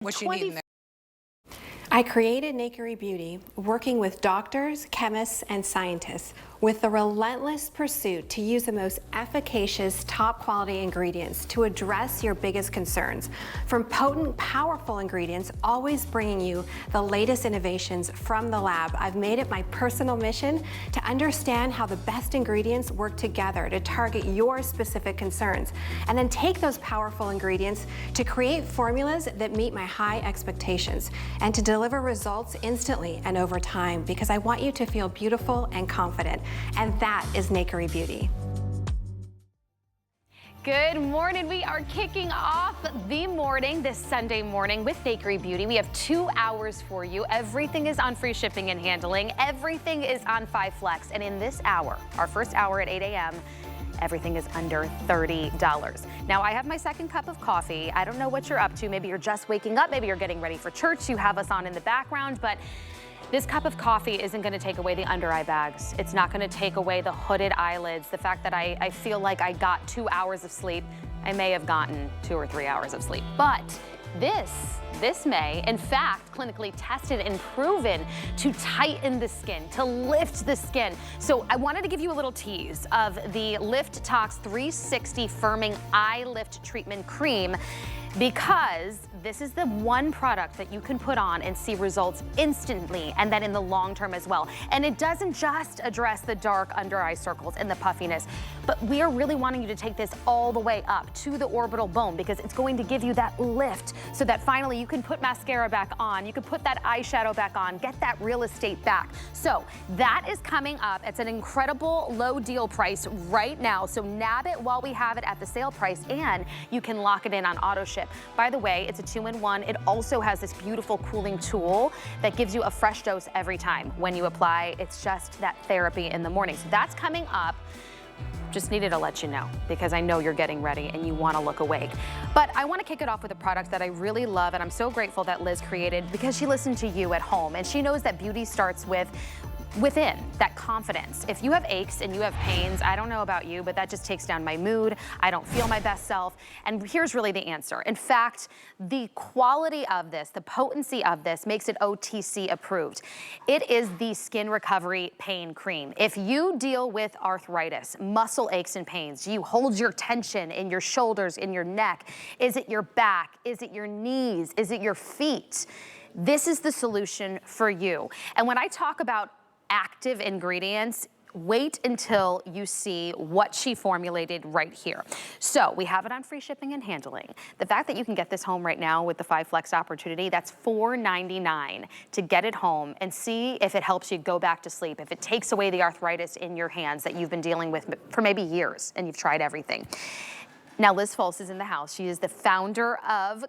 What you need in there. I created Nakery Beauty working with doctors, chemists, and scientists with the relentless pursuit to use the most efficacious, top quality ingredients to address your biggest concerns. From potent, powerful ingredients, always bringing you the latest innovations from the lab, I've made it my personal mission to understand how the best ingredients work together to target your specific concerns, and then take those powerful ingredients to create formulas that meet my high expectations and to deliver results instantly and over time, because I want you to feel beautiful and confident. And that is Nakery Beauty. Good morning. We are kicking off the morning, this Sunday morning, with Nakery Beauty. We have 2 hours for you. Everything is on free shipping and handling. Everything is on 5 Flex. And in this hour, our first hour at 8 a.m., everything is under $30. Now, I have my second cup of coffee. I don't know what you're up to. Maybe you're just waking up. Maybe you're getting ready for church. You have us on in the background, but this cup of coffee isn't going to take away the under eye bags. It's not going to take away the hooded eyelids, the fact that I feel like I got 2 hours of sleep. I may have gotten 2 or 3 hours of sleep, but this may, in fact, clinically tested and proven to tighten the skin, to lift the skin. So I wanted to give you a little tease of the Lift Tox 360 Firming Eye Lift Treatment Cream, because this is the one product that you can put on and see results instantly, and then in the long term as well. And it doesn't just address the dark under eye circles and the puffiness, but we are really wanting you to take this all the way up to the orbital bone, because it's going to give you that lift so that finally you can put mascara back on, you can put that eyeshadow back on, get that real estate back. So that is coming up. It's an incredible low deal price right now. So nab it while we have it at the sale price, and you can lock it in on auto ship. By the way, it's a 2-in-1. It also has this beautiful cooling tool that gives you a fresh dose every time when you apply. It's just that therapy in the morning. So that's coming up. Just needed to let you know, because I know you're getting ready and you want to look awake. But I want to kick it off with a product that I really love, and I'm so grateful that Liz created, because she listened to you at home, and she knows that beauty starts within, that confidence. If you have aches and you have pains, I don't know about you, but that just takes down my mood. I don't feel my best self. And here's really the answer. In fact, the quality of this, the potency of this makes it OTC approved. It is the Skin Recovery Pain Cream. If you deal with arthritis, muscle aches and pains, you hold your tension in your shoulders, in your neck, is it your back, is it your knees, is it your feet? This is the solution for you. And when I talk about active ingredients, wait until you see what she formulated right here. So we have it on free shipping and handling. The fact that you can get this home right now with the 5 Flex opportunity, that's $4.99 to get it home and see if it helps you go back to sleep, if it takes away the arthritis in your hands that you've been dealing with for maybe years and you've tried everything. Now, Liz Folse is in the house. She is the founder of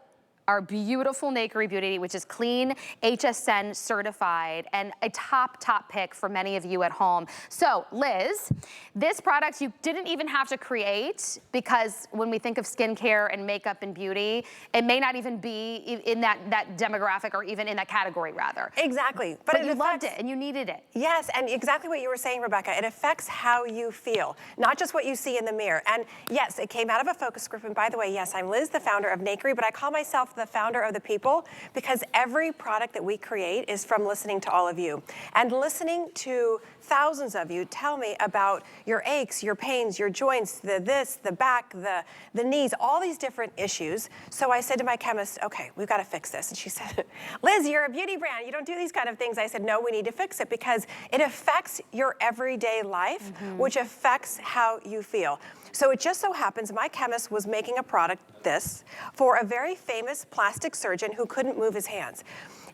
our beautiful Nakery Beauty, which is clean, HSN certified, and a top pick for many of you at home. So Liz, this product you didn't even have to create, because when we think of skincare and makeup and beauty, it may not even be in that demographic, or even in that category rather. Exactly. But you loved it and you needed it. Yes, and exactly what you were saying, Rebecca, it affects how you feel, not just what you see in the mirror. And yes, it came out of a focus group. And by the way, yes, I'm Liz, the founder of Nakery, but I call myself the founder of the people, because every product that we create is from listening to all of you and listening to thousands of you tell me about your aches, your pains, your joints, the back, the knees, all these different issues. So I said to my chemist, okay, we've got to fix this. And she said, Liz, you're a beauty brand. You don't do these kind of things. I said, no, we need to fix it, because it affects your everyday life, which affects how you feel. So it just so happens my chemist was making a product, this, for a very famous plastic surgeon who couldn't move his hands.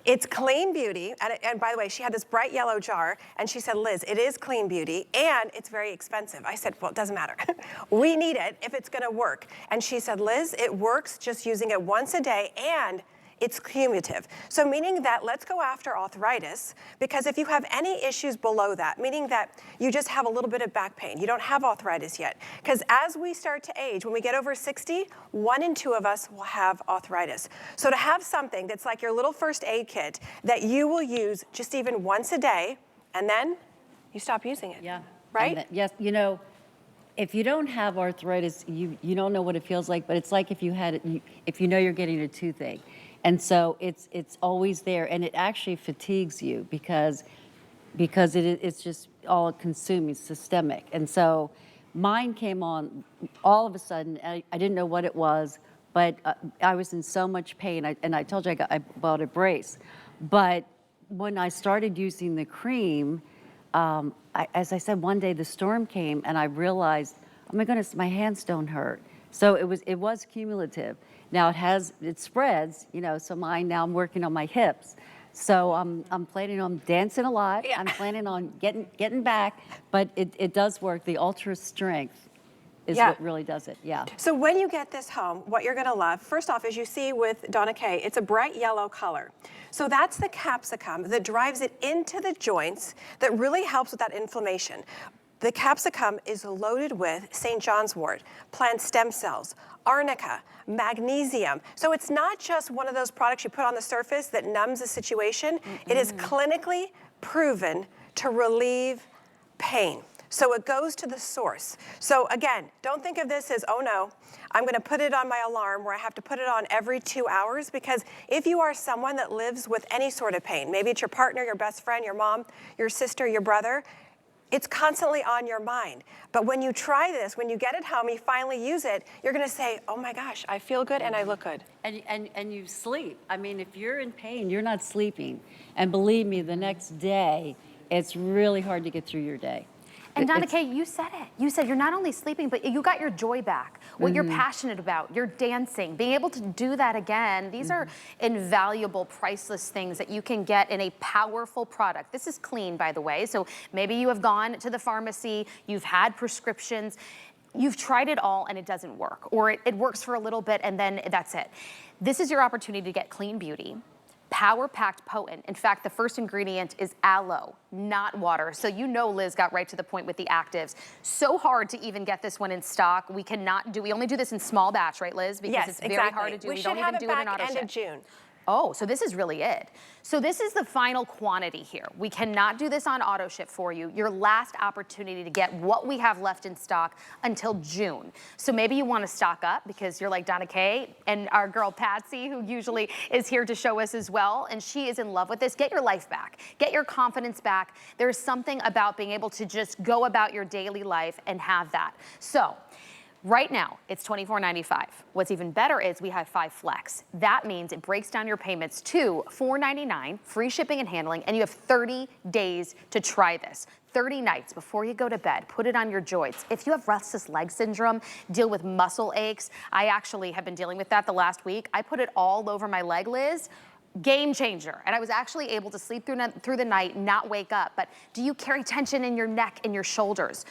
It's clean beauty, and by the way, she had this bright yellow jar, and she said, Liz, it is clean beauty, and it's very expensive. I said, well, it doesn't matter. We need it if it's gonna work. And she said, Liz, it works just using it once a day, and it's cumulative. So meaning that let's go after arthritis, because if you have any issues below that, meaning that you just have a little bit of back pain, you don't have arthritis yet, because as we start to age, when we get over 60, 1 in 2 of us will have arthritis. So to have something that's like your little first aid kit that you will use just even once a day, and then you stop using it. Yeah. Right? Yes, you know, if you don't have arthritis, you don't know what it feels like, but it's like if you had it, if you know you're getting a toothache. And so it's always there, and it actually fatigues you because it's just all consuming, systemic. And so mine came on all of a sudden. I didn't know what it was, but I was in so much pain. And I told you I bought a brace. But when I started using the cream, as I said, one day the storm came and I realized, oh my goodness, my hands don't hurt. So it was cumulative. Now it spreads, so mine, now I'm working on my hips. So I'm planning on dancing a lot. Yeah. I'm planning on getting back, but it does work. The ultra strength is Yeah. what really does it. Yeah. So when you get this home, what you're gonna love, first off, as you see with Donna Kay, it's a bright yellow color. So that's the capsicum that drives it into the joints that really helps with that inflammation. The capsicum is loaded with St. John's wort, plant stem cells, arnica, magnesium. So it's not just one of those products you put on the surface that numbs the situation. It is clinically proven to relieve pain. So it goes to the source. So again, don't think of this as, oh no, I'm gonna put it on my alarm where I have to put it on every 2 hours, because if you are someone that lives with any sort of pain, maybe it's your partner, your best friend, your mom, your sister, your brother, it's constantly on your mind. But when you try this, when you get it home, you finally use it, you're gonna say, oh my gosh, I feel good and I look good. And you sleep. I mean, if you're in pain, you're not sleeping. And believe me, the next day, it's really hard to get through your day. And Donna Kay, you said it. You said you're not only sleeping, but you got your joy back, what you're passionate about, you're dancing, being able to do that again. These are invaluable, priceless things that you can get in a powerful product. This is clean, by the way. So maybe you have gone to the pharmacy, you've had prescriptions, you've tried it all and it doesn't work, or it works for a little bit and then that's it. This is your opportunity to get clean beauty. Power-packed, potent. In fact, the first ingredient is aloe, not water. So Liz got right to the point with the actives. So hard to even get this one in stock. We only do this in small batch, right, Liz? Because Yes, it's very exactly. hard to do. We We should don't have even it do it in back auto end of ship. June. Oh, so this is really it. So this is the final quantity here. We cannot do this on auto ship for you. Your last opportunity to get what we have left in stock until June. So maybe you want to stock up because you're like Donna Kay and our girl Patsy, who usually is here to show us as well, and she is in love with this. Get your life back. Get your confidence back. There's something about being able to just go about your daily life and have that. So right now, it's $24.95. What's even better is we have 5 Flex. That means it breaks down your payments to $4.99, free shipping and handling, and you have 30 days to try this. 30 nights before you go to bed, put it on your joints. If you have restless leg syndrome, deal with muscle aches, I actually have been dealing with that the last week. I put it all over my leg, Liz. Game changer. And I was actually able to sleep through the night, not wake up. But do you carry tension in your neck and your shoulders?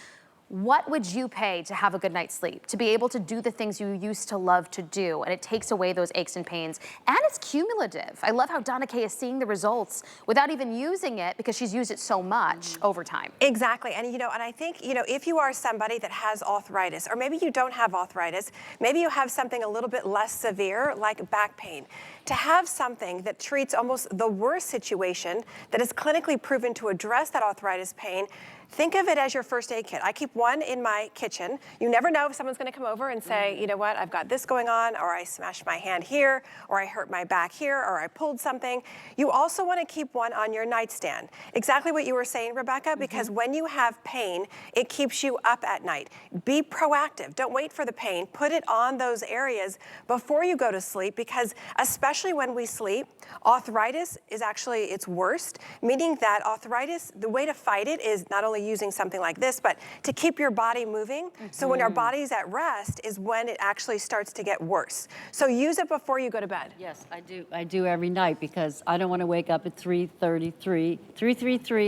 What would you pay to have a good night's sleep, to be able to do the things you used to love to do? And it takes away those aches and pains. And it's cumulative. I love how Donna Kay is seeing the results without even using it because she's used it so much over time. Exactly. And and I think, if you are somebody that has arthritis, or maybe you don't have arthritis, maybe you have something a little bit less severe like back pain, to have something that treats almost the worst situation that is clinically proven to address that arthritis pain, think of it as your first aid kit. I keep one in my kitchen. You never know if someone's going to come over and say, you know what, I've got this going on, or I smashed my hand here, or I hurt my back here, or I pulled something. You also want to keep one on your nightstand. Exactly what you were saying, Rebecca, because when you have pain, it keeps you up at night. Be proactive. Don't wait for the pain. Put it on those areas before you go to sleep, because especially when we sleep, arthritis is actually its worst, meaning that arthritis, the way to fight it is not only using something like this, but to keep your body moving. So when our body's at rest is when it actually starts to get worse. So use it before you go to bed. Yes, I do. I do every night because I don't want to wake up at 3:33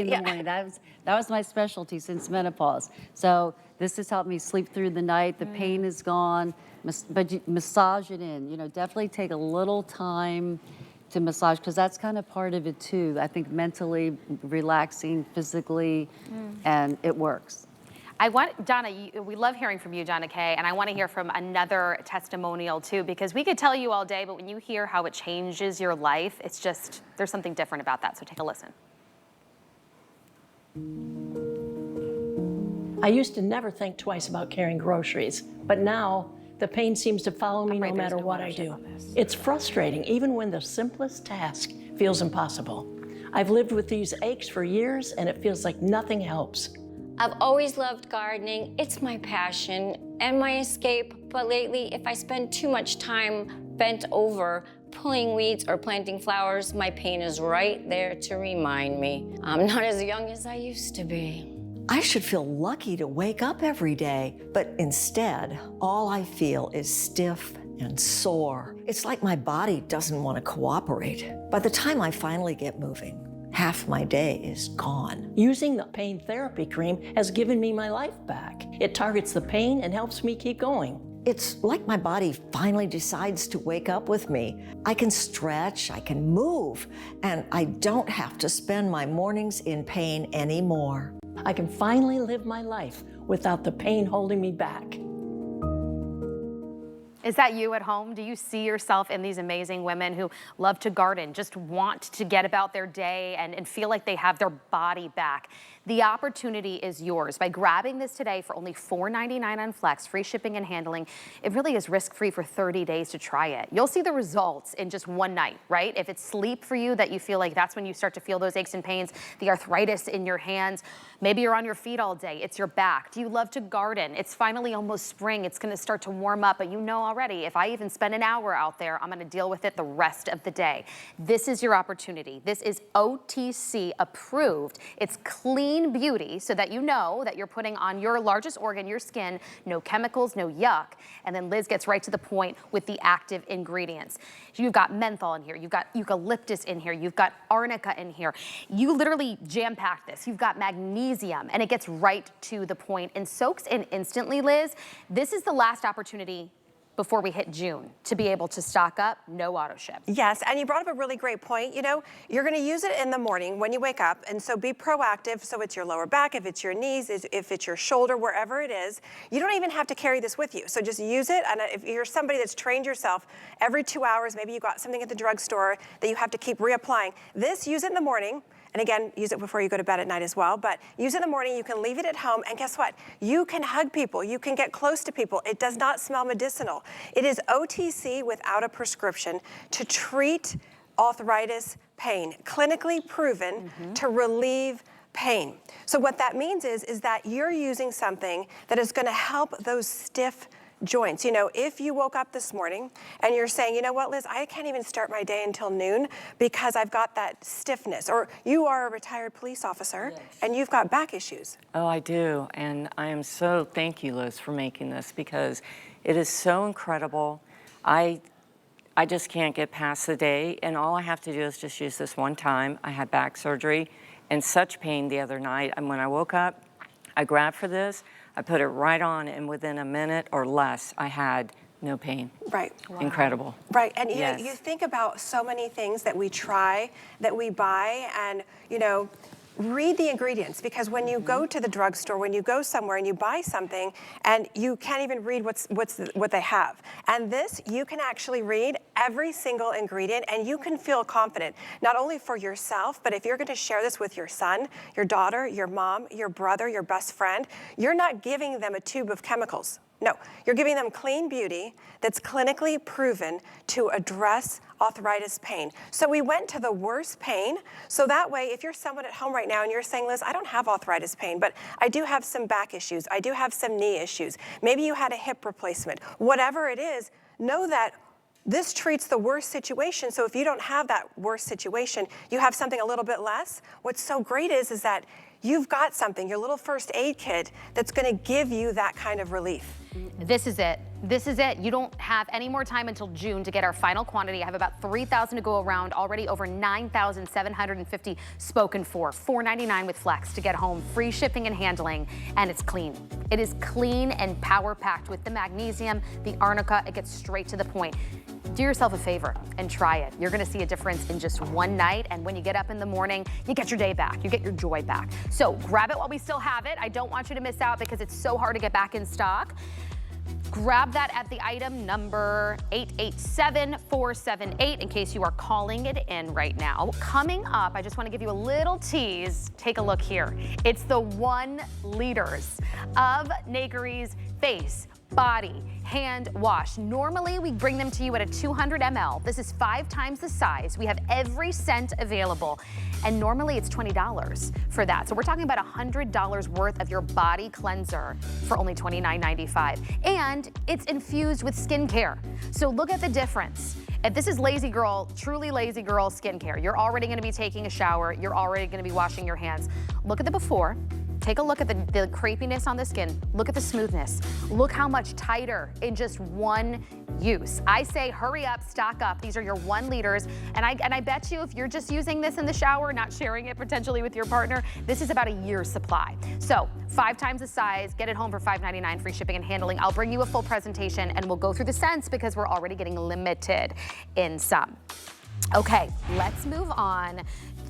in the morning. That was my specialty since menopause. So this has helped me sleep through the night. The pain is gone. But you massage it in. Definitely take a little time to massage, because that's kind of part of it too. I think mentally relaxing, physically, and it works. Donna, we love hearing from you, Donna Kay, and I want to hear from another testimonial too, because we could tell you all day, but when you hear how it changes your life, it's just, there's something different about that, so take a listen. I used to never think twice about carrying groceries, but now The pain seems to follow me no matter what I do. It's frustrating, even when the simplest task feels impossible. I've lived with these aches for years, and it feels like nothing helps. I've always loved gardening. It's my passion and my escape, but lately, if I spend too much time bent over pulling weeds or planting flowers, my pain is right there to remind me I'm not as young as I used to be. I should feel lucky to wake up every day, but instead, all I feel is stiff and sore. It's like my body doesn't want to cooperate. By the time I finally get moving, half my day is gone. Using the pain therapy cream has given me my life back. It targets the pain and helps me keep going. It's like my body finally decides to wake up with me. I can stretch, I can move, and I don't have to spend my mornings in pain anymore. I can finally live my life without the pain holding me back. Is that you at home? Do you see yourself in these amazing women who love to garden, just want to get about their day and feel like they have their body back? The opportunity is yours. By grabbing this today for only $4.99 on Flex, free shipping and handling, it really is risk-free for 30 days to try it. You'll see the results in just one night, right? If it's sleep for you, that you feel like that's when you start to feel those aches and pains, the arthritis in your hands, maybe you're on your feet all day, it's your back. Do you love to garden? It's finally almost spring, it's gonna start to warm up, but you know already, if I even spend an hour out there, I'm gonna deal with it the rest of the day. This is your opportunity. This is OTC approved. It's clean beauty, so that you know that you're putting on your largest organ, your skin, no chemicals, no yuck. And then Liz gets right to the point with the active ingredients. You've got menthol in here, you've got eucalyptus in here, you've got arnica in here. You literally jam-pack this. You've got magnesium, and it gets right to the point and soaks in instantly, Liz. This is the last opportunity before we hit June to be able to stock up, no auto ship. Yes, and you brought up a really great point. You know, you're gonna use it in the morning when you wake up, and so be proactive. So it's your lower back, if it's your knees, if it's your shoulder, wherever it is. You don't even have to carry this with you. So just use it, and if you're somebody that's trained yourself, every 2 hours, maybe you got something at the drugstore that you have to keep reapplying. This, use it in the morning. And again, use it before you go to bed at night as well, but use it in the morning, you can leave it at home, and guess what? You can hug people, you can get close to people. It does not smell medicinal. It is OTC without a prescription to treat arthritis pain, clinically proven to relieve pain. So what that means is that you're using something that is gonna help those stiff joints. You know, if you woke up this morning and you're saying, you know what, Liz, I can't even start my day until noon because I've got that stiffness, or you are a retired police officer and you've got back issues. Oh, I do, and I am so, thank you, Liz, for making this, because it is so incredible. I just can't get past the day, and all I have to do is just use this one time. I had back surgery and such pain the other night, and when I woke up, I grabbed for this, I put it right on, and within a minute or less, I had no pain. Right. Wow. Incredible. Right, and you yes. know, you think about so many things that we try, that we buy, and you know, read the ingredients, because when you go to the drugstore, when you go somewhere and you buy something and you can't even read what they have. And this, you can actually read every single ingredient and you can feel confident, not only for yourself, but if you're gonna share this with your son, your daughter, your mom, your brother, your best friend, you're not giving them a tube of chemicals. No, you're giving them clean beauty that's clinically proven to address arthritis pain. So we went to the worst pain, so that way if you're someone at home right now and you're saying, Liz, I don't have arthritis pain, but I do have some back issues, I do have some knee issues, maybe you had a hip replacement, whatever it is, know that this treats the worst situation. So if you don't have that worst situation, you have something a little bit less. What's so great is that you've got something, your little first aid kit, that's gonna give you that kind of relief. This is it. This is it. You don't have any more time until June to get our final quantity. I have about 3,000 to go around, already over 9,750 spoken for. $4.99 with Flex to get home, free shipping and handling, and it's clean. It is clean and power-packed with the magnesium, the arnica. It gets straight to the point. Do yourself a favor and try it. You're gonna see a difference in just one night, and when you get up in the morning, you get your day back, you get your joy back. So grab it while we still have it. I don't want you to miss out because it's so hard to get back in stock. Grab that at the item number 887478 in case you are calling it in right now. Coming up, I just want to give you a little tease. Take a look here. It's the 1 liters of Nakery's face body hand wash. Normally, we bring them to you at a 200 ml. This is 5 times the size. We have every scent available. And normally it's $20 for that. So we're talking about $100 worth of your body cleanser for only $29.95. And it's infused with skincare. So look at the difference. If this is lazy girl, truly lazy girl skincare, you're already gonna be taking a shower, you're already gonna be washing your hands. Look at the before. Take a look at the crepiness on the skin. Look at the smoothness. Look how much tighter in just one use. I say hurry up, stock up. These are your 1 liters. And I bet you if you're just using this in the shower, not sharing it potentially with your partner, this is about a year's supply. So 5 times the size, get it home for $5.99, free shipping and handling. I'll bring you a full presentation and we'll go through the scents because we're already getting limited in some. Okay, let's move on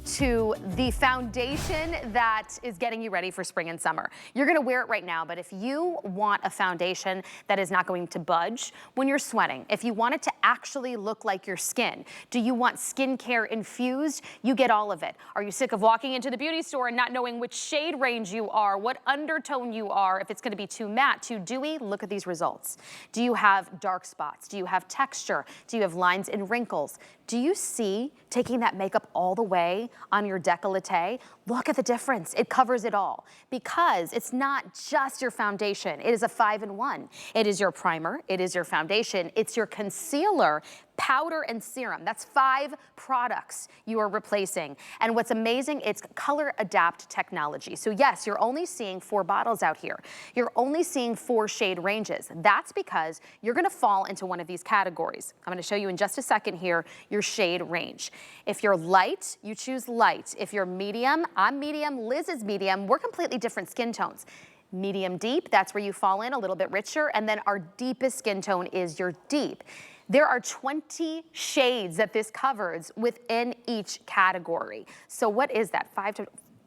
to the foundation that is getting you ready for spring and summer. You're gonna wear it right now, but if you want a foundation that is not going to budge when you're sweating, if you want it to actually look like your skin, do you want skincare infused? You get all of it. Are you sick of walking into the beauty store and not knowing which shade range you are, what undertone you are, if it's gonna be too matte, too dewy? Look at these results. Do you have dark spots? Do you have texture? Do you have lines and wrinkles? Do you see taking that makeup all the way on your décolleté? Look at the difference. It covers it all because it's not just your foundation. It is a 5-in-1. It is your primer. It is your foundation. It's your concealer, powder, and serum. That's 5 products you are replacing. And what's amazing, it's color adapt technology. So yes, you're only seeing 4 bottles out here. You're only seeing 4 shade ranges. That's because you're gonna fall into one of these categories. I'm gonna show you in just a second here your shade range. If you're light, you choose light. If you're medium, I'm medium, Liz is medium. We're completely different skin tones. Medium deep, that's where you fall in, a little bit richer. And then our deepest skin tone is your deep. There are 20 shades that this covers within each category. So what is that?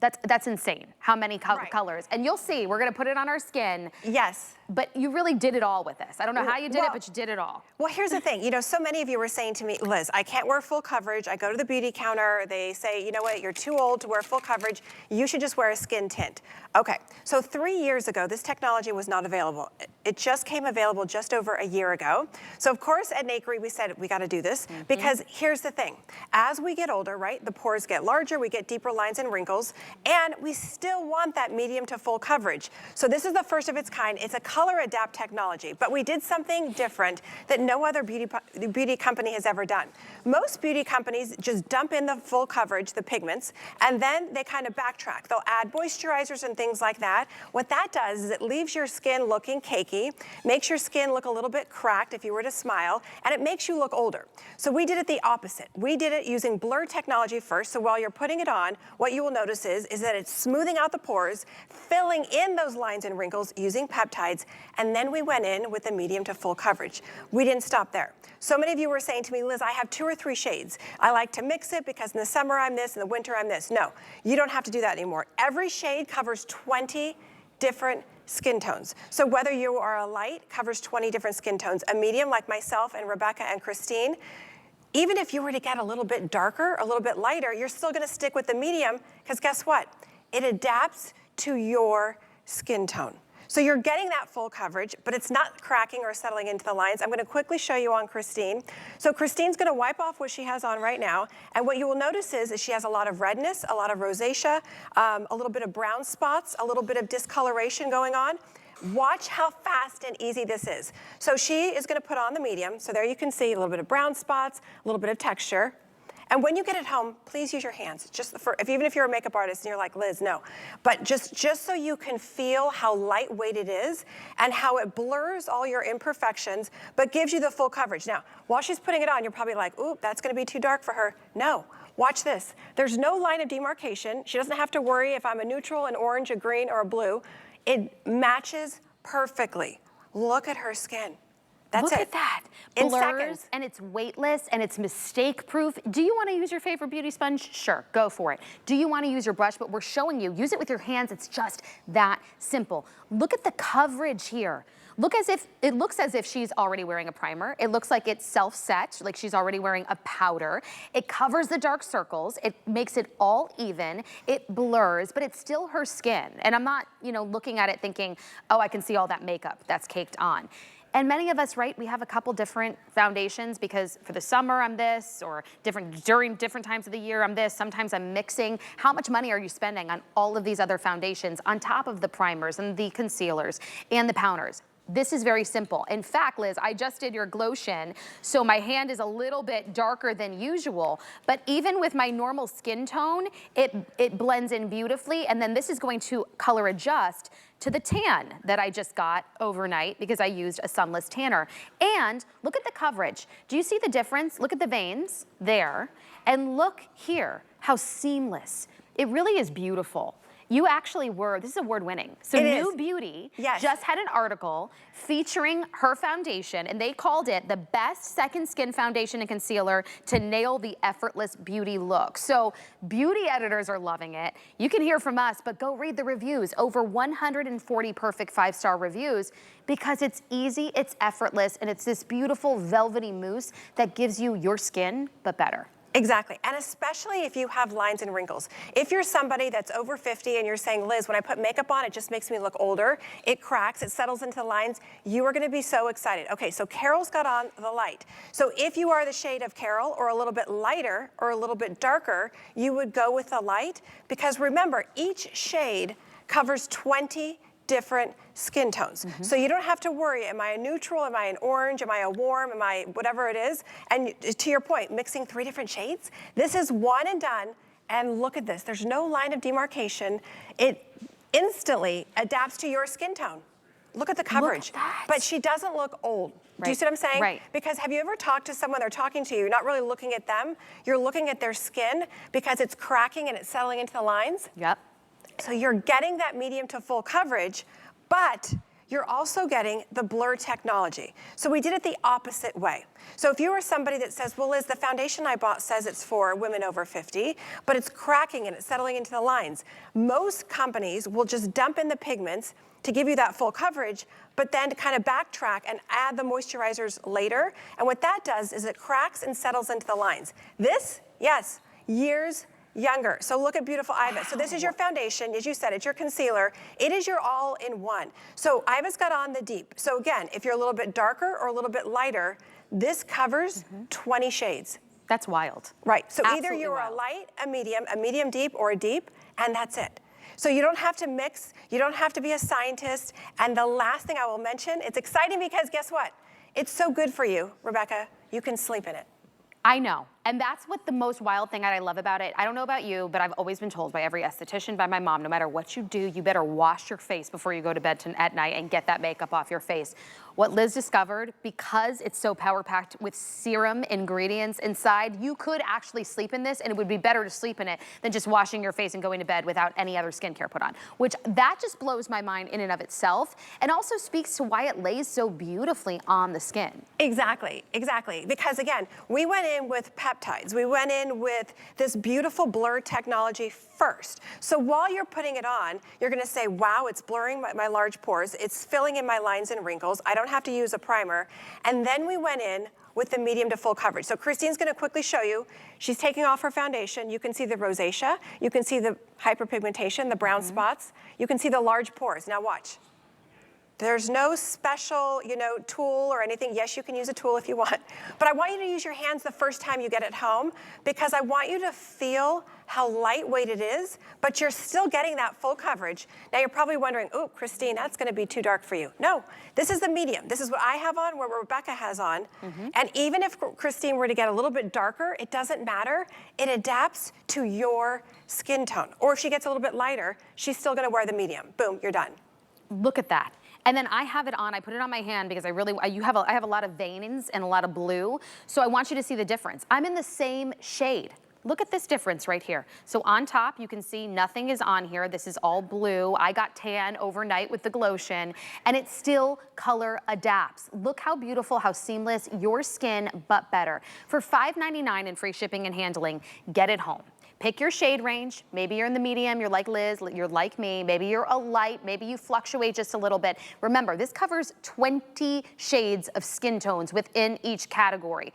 That's insane. How many colors? And you'll see, we're gonna put it on our skin. Yes. But you really did it all with this. I don't know how you did it, but you did it all. Well, here's the thing. You know, so many of you were saying to me, Liz, I can't wear full coverage. I go to the beauty counter. They say, you know what, you're too old to wear full coverage. You should just wear a skin tint. Okay, so 3 years ago, this technology was not available. It just came available just over a year ago. So of course, at Nakery, we said, we gotta do this because here's the thing. As we get older, right, the pores get larger, we get deeper lines and wrinkles, and we still want that medium to full coverage. So this is the first of its kind. It's a color adapt technology, but we did something different that no other beauty company has ever done. Most beauty companies just dump in the full coverage, the pigments, and then they kind of backtrack. They'll add moisturizers and things like that. What that does is it leaves your skin looking cakey, makes your skin look a little bit cracked if you were to smile, and it makes you look older. So we did it the opposite. We did it using blur technology first, so while you're putting it on, what you will notice is that it's smoothing out the pores, filling in those lines and wrinkles using peptides, and then we went in with the medium to full coverage. We didn't stop there. So many of you were saying to me, Liz, I have 2 or 3 shades. I like to mix it because in the summer I'm this, in the winter I'm this. No, you don't have to do that anymore. Every shade covers 20 different skin tones. So whether you are a light, covers 20 different skin tones. A medium, like myself and Rebecca and Christine, even if you were to get a little bit darker, a little bit lighter, you're still gonna stick with the medium because guess what? It adapts to your skin tone. So you're getting that full coverage, but it's not cracking or settling into the lines. I'm gonna quickly show you on Christine. So Christine's gonna wipe off what she has on right now, and what you will notice is she has a lot of redness, a lot of rosacea, a little bit of brown spots, a little bit of discoloration going on. Watch how fast and easy this is. So she is gonna put on the medium, so there you can see a little bit of brown spots, a little bit of texture. And when you get it home, please use your hands. Just even if you're a makeup artist and you're like, Liz, no. But just so you can feel how lightweight it is and how it blurs all your imperfections, but gives you the full coverage. Now, while she's putting it on, you're probably like, ooh, that's gonna be too dark for her. No, watch this. There's no line of demarcation. She doesn't have to worry if I'm a neutral, an orange, a green, or a blue. It matches perfectly. Look at her skin. That's Look it. at that. In Blurs, seconds. and it's weightless, and it's mistake-proof. Do you want to use your favorite beauty sponge? Sure, go for it. Do you want to use your brush? But we're showing you, use it with your hands. It's just that simple. Look at the coverage here. it looks as if she's already wearing a primer. It looks like it's self-set, like she's already wearing a powder. It covers the dark circles. It makes it all even. It blurs, but it's still her skin. And I'm not, you know, looking at it thinking, oh, I can see all that makeup that's caked on. And many of us, right, we have a couple different foundations because for the summer I'm this, or during different times of the year I'm this, sometimes I'm mixing. How much money are you spending on all of these other foundations on top of the primers and the concealers and the powders? This is very simple. In fact, Liz, I just did your Glotion, so my hand is a little bit darker than usual, but even with my normal skin tone, it blends in beautifully, and then this is going to color adjust to the tan that I just got overnight because I used a sunless tanner. And look at the coverage. Do you see the difference? Look at the veins there, and look here, how seamless. It really is beautiful. You actually this is award winning. So New Beauty just had an article featuring her foundation, and they called it the best second skin foundation and concealer to nail the effortless beauty look. So beauty editors are loving it. You can hear from us, but go read the reviews. Over 140 perfect 5-star reviews because it's easy, it's effortless, and it's this beautiful velvety mousse that gives you your skin, but better. Exactly, and especially if you have lines and wrinkles. If you're somebody that's over 50 and you're saying, Liz, when I put makeup on, it just makes me look older, it cracks, it settles into the lines, you are gonna be so excited. Okay, so Carol's got on the light. So if you are the shade of Carol, or a little bit lighter, or a little bit darker, you would go with the light, because remember, each shade covers 20 different skin tones. So you don't have to worry, am I a neutral, am I an orange, am I a warm, am I whatever it is? And to your point, mixing 3 different shades, this is one and done, and look at this, there's no line of demarcation. It instantly adapts to your skin tone. Look at the coverage. Look at that. But she doesn't look old. Right. Do you see what I'm saying? Right. Because have you ever talked to someone, they're talking to you, you're not really looking at them, you're looking at their skin because it's cracking and it's settling into the lines? Yep. So you're getting that medium to full coverage, but you're also getting the blur technology. So we did it the opposite way. So if you are somebody that says, well, Liz, the foundation I bought says it's for women over 50, but it's cracking and it's settling into the lines. Most companies will just dump in the pigments to give you that full coverage, but then to kind of backtrack and add the moisturizers later. And what that does is it cracks and settles into the lines. This, yes, years younger. So look at beautiful Iva. So this is your foundation, as you said, it's your concealer. It is your all-in-one. So Iva's got on the deep. So again, if you're a little bit darker or a little bit lighter, this covers 20 shades. That's wild. Right, so Absolutely either you're wild. a medium deep, or a deep, and that's it. So you don't have to mix, you don't have to be a scientist. And the last thing I will mention, it's exciting because guess what? It's so good for you, Rebecca, you can sleep in it. I know. And that's what the most wild thing that I love about it. I don't know about you, but I've always been told by every esthetician, by my mom, no matter what you do, you better wash your face before you go to bed at night and get that makeup off your face. What Liz discovered, because it's so power-packed with serum ingredients inside, you could actually sleep in this, and it would be better to sleep in it than just washing your face and going to bed without any other skincare put on, which that just blows my mind in and of itself, and also speaks to why it lays so beautifully on the skin. Exactly, exactly. Because again, we went in with peptides. We went in with this beautiful blur technology first. So while you're putting it on, you're gonna say, wow, it's blurring my large pores. It's filling in my lines and wrinkles. I don't have to use a primer. And then we went in with the medium to full coverage. So Christine's gonna quickly show you. She's taking off her foundation. You can see the rosacea. You can see the hyperpigmentation, the brown spots. You can see the large pores. Now watch. There's no special, tool or anything. Yes, you can use a tool if you want, but I want you to use your hands the first time you get it home, because I want you to feel how lightweight it is, but you're still getting that full coverage. Now you're probably wondering, oh, Christine, that's gonna be too dark for you. No, this is the medium. This is what I have on, what Rebecca has on. And even if Christine were to get a little bit darker, it doesn't matter. It adapts to your skin tone. Or if she gets a little bit lighter, she's still gonna wear the medium. Boom, you're done. Look at that. And then I have it on, I put it on my hand because I have a lot of veins and a lot of blue. So I want you to see the difference. I'm in the same shade. Look at this difference right here. So on top, you can see nothing is on here. This is all blue. I got tan overnight with the Glotion, and it still color adapts. Look how beautiful, how seamless, your skin, but better. For $5.99 and free shipping and handling, get it home. Pick your shade range. Maybe you're in the medium, you're like Liz, you're like me, maybe you're a light, maybe you fluctuate just a little bit. Remember, this covers 20 shades of skin tones within each category.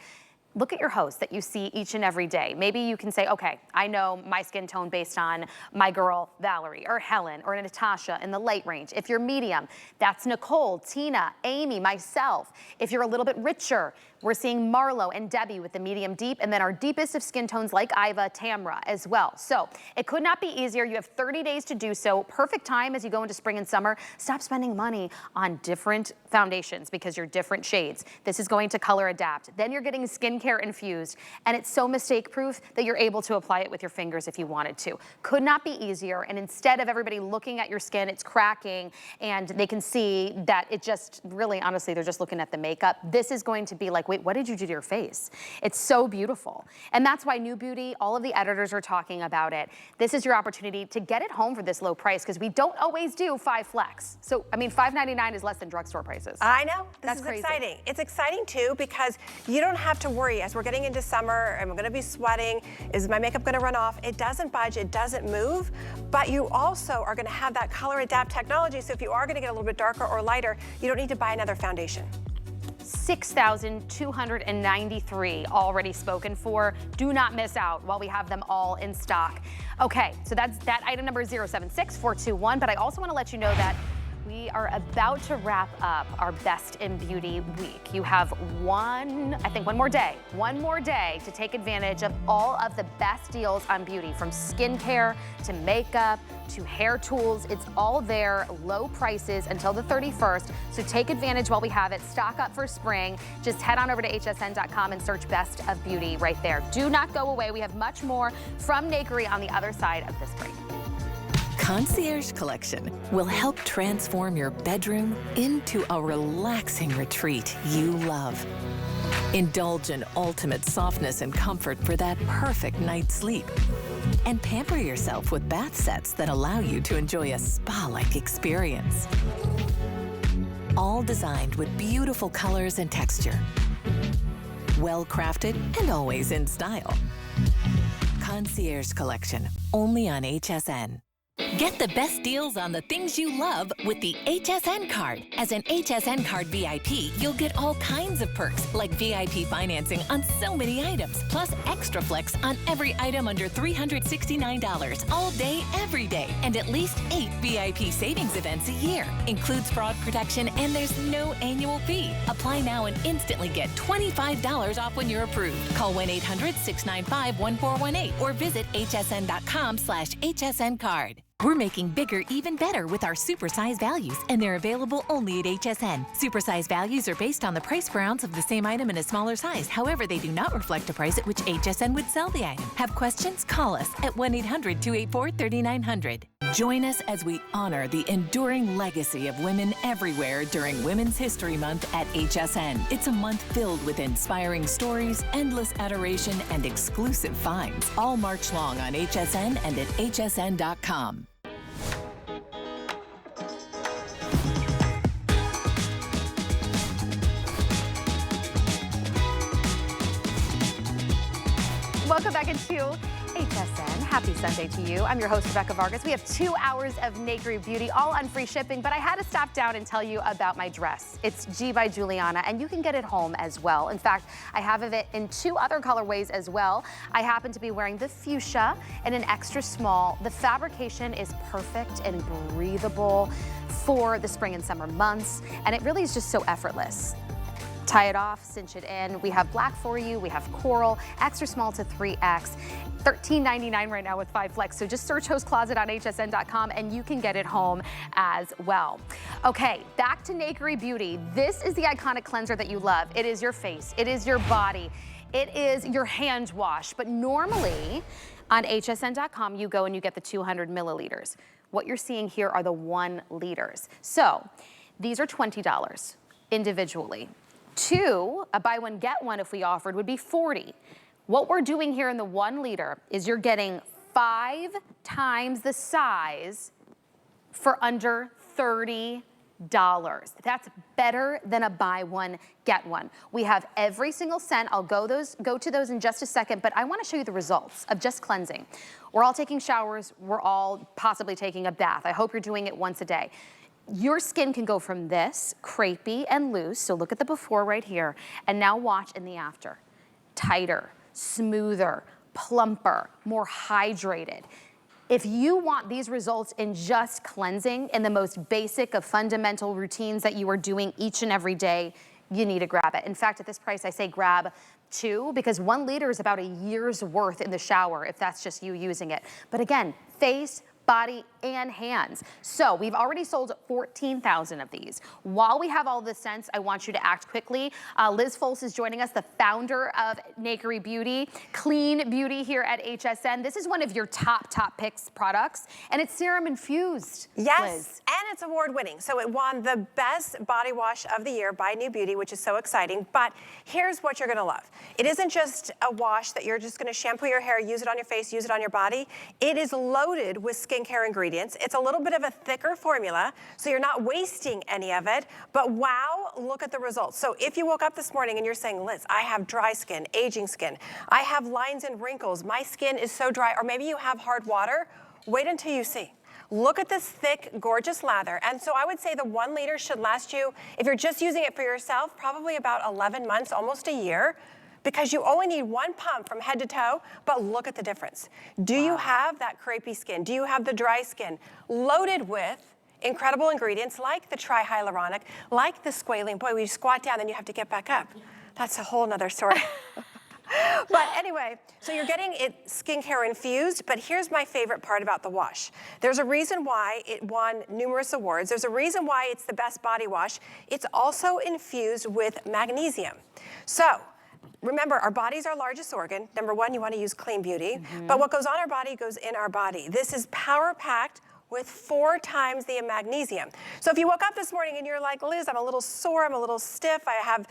Look at your hosts that you see each and every day. Maybe you can say, okay, I know my skin tone based on my girl, Valerie, or Helen, or Natasha in the light range. If you're medium, that's Nicole, Tina, Amy, myself. If you're a little bit richer, we're seeing Marlo and Debbie with the medium deep, and then our deepest of skin tones like Iva, Tamra as well. So it could not be easier. You have 30 days to do so. Perfect time as you go into spring and summer. Stop spending money on different foundations because you're different shades. This is going to color adapt. Then you're getting skincare infused, and it's so mistake proof that you're able to apply it with your fingers if you wanted to. Could not be easier. And instead of everybody looking at your skin, it's cracking, and they can see that it just really, honestly, they're just looking at the makeup. This is going to be like, wait, what did you do to your face? It's so beautiful. And that's why New Beauty, all of the editors are talking about it. This is your opportunity to get it home for this low price because we don't always do 5 flex. So, I mean, $5.99 is less than drugstore prices. I know. That's This is crazy. exciting. It's exciting too because you don't have to worry as we're getting into summer and we're going to be sweating. Is my makeup going to run off? It doesn't budge. It doesn't move. But you also are going to have that color adapt technology. So if you are going to get a little bit darker or lighter, you don't need to buy another foundation. 6,293 already spoken for. Do not miss out while we have them all in stock. Okay, so that's that item number 076421, but I also want to let you know that we are about to wrap up our Best in Beauty week. You have one more day to take advantage of all of the best deals on beauty, from skincare to makeup to hair tools. It's all there, low prices until the 31st. So take advantage while we have it. Stock up for spring. Just head on over to hsn.com and search Best of Beauty right there. Do not go away. We have much more from Nakery on the other side of this break. Concierge Collection will help transform your bedroom into a relaxing retreat you love. Indulge in ultimate softness and comfort for that perfect night's sleep. And pamper yourself with bath sets that allow you to enjoy a spa-like experience. All designed with beautiful colors and texture. Well crafted and always in style. Concierge Collection, only on HSN. Get the best deals on the things you love with the HSN card. As an HSN card VIP, you'll get all kinds of perks like VIP financing on so many items, plus extra flex on every item under $369 all day, every day, and at least 8 VIP savings events a year. Includes fraud protection and there's no annual fee. Apply now and instantly get $25 off when you're approved. Call 1-800-695-1418 or visit hsn.com/HSN card. We're making bigger even better with our supersize values, and they're available only at HSN. Supersize values are based on the price per ounce of the same item in a smaller size. However, they do not reflect a price at which HSN would sell the item. Have questions? Call us at 1-800-284-3900. Join us as we honor the enduring legacy of women everywhere during Women's History Month at HSN. It's a month filled with inspiring stories, endless adoration, and exclusive finds. All March long on HSN and at hsn.com. Welcome back into HSN. Happy Sunday to you. I'm your host, Rebecca Vargas. We have 2 hours of Nakery Beauty, all on free shipping, but I had to stop down and tell you about my dress. It's G by Juliana, and you can get it home as well. In fact, I have it in 2 other colorways as well. I happen to be wearing the fuchsia in an extra small. The fabrication is perfect and breathable for the spring and summer months, and it really is just so effortless. Tie it off, cinch it in. We have black for you. We have coral, extra small to 3X. $13.99 right now with 5 flex. So just search Host Closet on hsn.com and you can get it home as well. Okay, back to Nakery Beauty. This is the iconic cleanser that you love. It is your face. It is your body. It is your hand wash. But normally on hsn.com, you go and you get the 200 milliliters. What you're seeing here are the 1 liters. So these are $20 individually. 2, a buy one, get one if we offered would be $40. What we're doing here in the 1 liter is you're getting 5 times the size for under $30. That's better than a buy one, get one. We have every single scent. I'll go to those in just a second, but I want to show you the results of just cleansing. We're all taking showers. We're all possibly taking a bath. I hope you're doing it once a day. Your skin can go from this, crepey and loose, so look at the before right here, and now watch in the after. Tighter, smoother, plumper, more hydrated. If you want these results in just cleansing, in the most basic of fundamental routines that you are doing each and every day, you need to grab it. In fact, at this price, I say grab 2, because 1 liter is about a year's worth in the shower if that's just you using it. But again, face, body, and hands. So we've already sold 14,000 of these. While we have all the scents, I want you to act quickly. Liz Folse is joining us, the founder of Nakery Beauty, clean beauty here at HSN. This is one of your top picks products, and it's serum infused. Yes, Liz. and it's award winning. So it won the best body wash of the year by New Beauty, which is so exciting. But here's what you're gonna love. It isn't just a wash that you're just gonna shampoo your hair, use it on your face, use it on your body. It is loaded with skincare ingredients. It's a little bit of a thicker formula, so you're not wasting any of it, but wow, look at the results. So if you woke up this morning and you're saying, Liz, I have dry skin, aging skin, I have lines and wrinkles, my skin is so dry, or maybe you have hard water, wait until you see. Look at this thick, gorgeous lather. And so I would say the 1 liter should last you, if you're just using it for yourself, probably about 11 months, almost a year, because you only need 1 pump from head to toe, but look at the difference. Do you have that crepey skin? Do you have the dry skin? Loaded with incredible ingredients like the trihyaluronic, like the squalene. Boy, when you squat down, then you have to get back up. That's a whole nother story. But anyway, so you're getting it skincare infused, but here's my favorite part about the wash. There's a reason why it won numerous awards. There's a reason why it's the best body wash. It's also infused with magnesium. So, remember, our body's our largest organ. Number 1, you want to use clean beauty. But what goes on our body goes in our body. This is power-packed with 4 times the magnesium. So if you woke up this morning and you're like, Liz, I'm a little sore, I'm a little stiff, I have,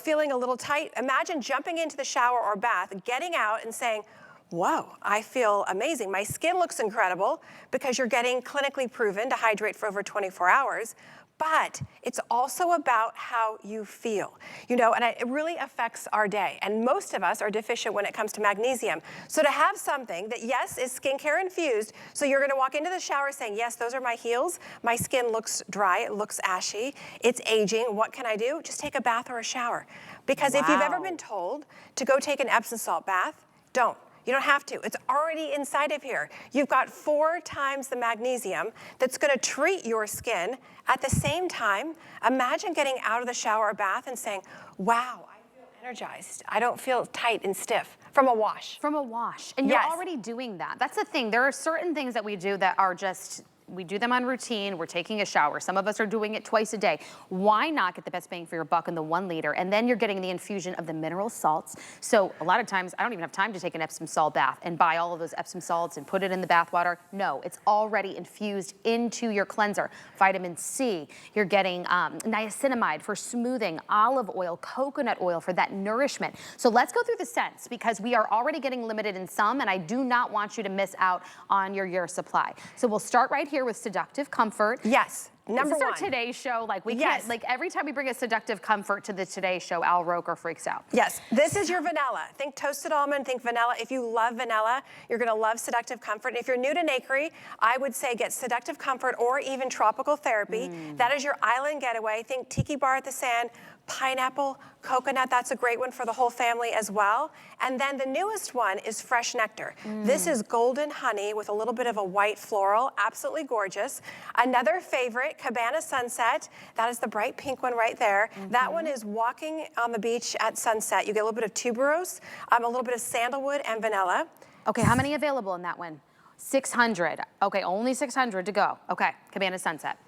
feeling a little tight. Imagine jumping into the shower or bath, getting out and saying, whoa, I feel amazing. My skin looks incredible, because you're getting clinically proven to hydrate for over 24 hours. But it's also about how you feel, and it really affects our day. And most of us are deficient when it comes to magnesium. So to have something that, yes, is skincare infused, so you're gonna walk into the shower saying, yes, those are my heels, my skin looks dry, it looks ashy, it's aging, what can I do? Just take a bath or a shower. Because if you've ever been told to go take an Epsom salt bath, don't. You don't have to. It's already inside of here. You've got 4 times the magnesium that's going to treat your skin. At the same time, imagine getting out of the shower or bath and saying, wow, I feel energized. I don't feel tight and stiff from a wash. From a wash. And you're already doing that. That's the thing. There are certain things that we do that are just, we do them on routine. We're taking a shower. Some of us are doing it twice a day. Why not get the best bang for your buck in the 1 liter? And then you're getting the infusion of the mineral salts. So a lot of times I don't even have time to take an Epsom salt bath and buy all of those Epsom salts and put it in the bath water. No, it's already infused into your cleanser. Vitamin C, you're getting niacinamide for smoothing, olive oil, coconut oil for that nourishment. So let's go through the scents, because we are already getting limited in some, and I do not want you to miss out on your year supply. So we'll start right here with Seductive Comfort. Yes, number 1. This is our Today Show. Like, we can't, like, every time we bring a Seductive Comfort to the Today Show, Al Roker freaks out. Yes, this is your vanilla. Think toasted almond, think vanilla. If you love vanilla, you're gonna love Seductive Comfort. And if you're new to Nakery, I would say get Seductive Comfort or even Tropical Therapy. That is your island getaway. Think tiki bar at the sand, pineapple, coconut, that's a great one for the whole family as well. And then the newest one is Fresh Nectar. This is golden honey with a little bit of a white floral, absolutely gorgeous. Another favorite, Cabana Sunset, that is the bright pink one right there. That one is walking on the beach at sunset. You get a little bit of tuberose, a little bit of sandalwood and vanilla. Okay, how many available in that one? 600. Okay, only 600 to go. Okay, Cabana Sunset.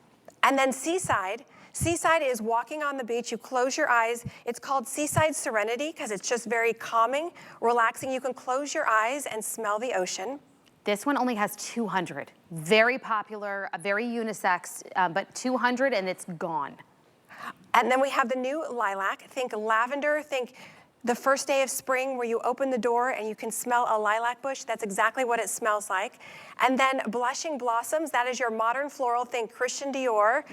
And then Seaside. Seaside is walking on the beach, you close your eyes. It's called Seaside Serenity because it's just very calming, relaxing. You can close your eyes and smell the ocean. This one only has 200. Very popular, very unisex, but 200 and it's gone. And then we have the new lilac. Think lavender, think The first day of spring where you open the door and you can smell a lilac bush, that's exactly what it smells like. And then blushing blossoms, that is your modern floral, think Christian Dior,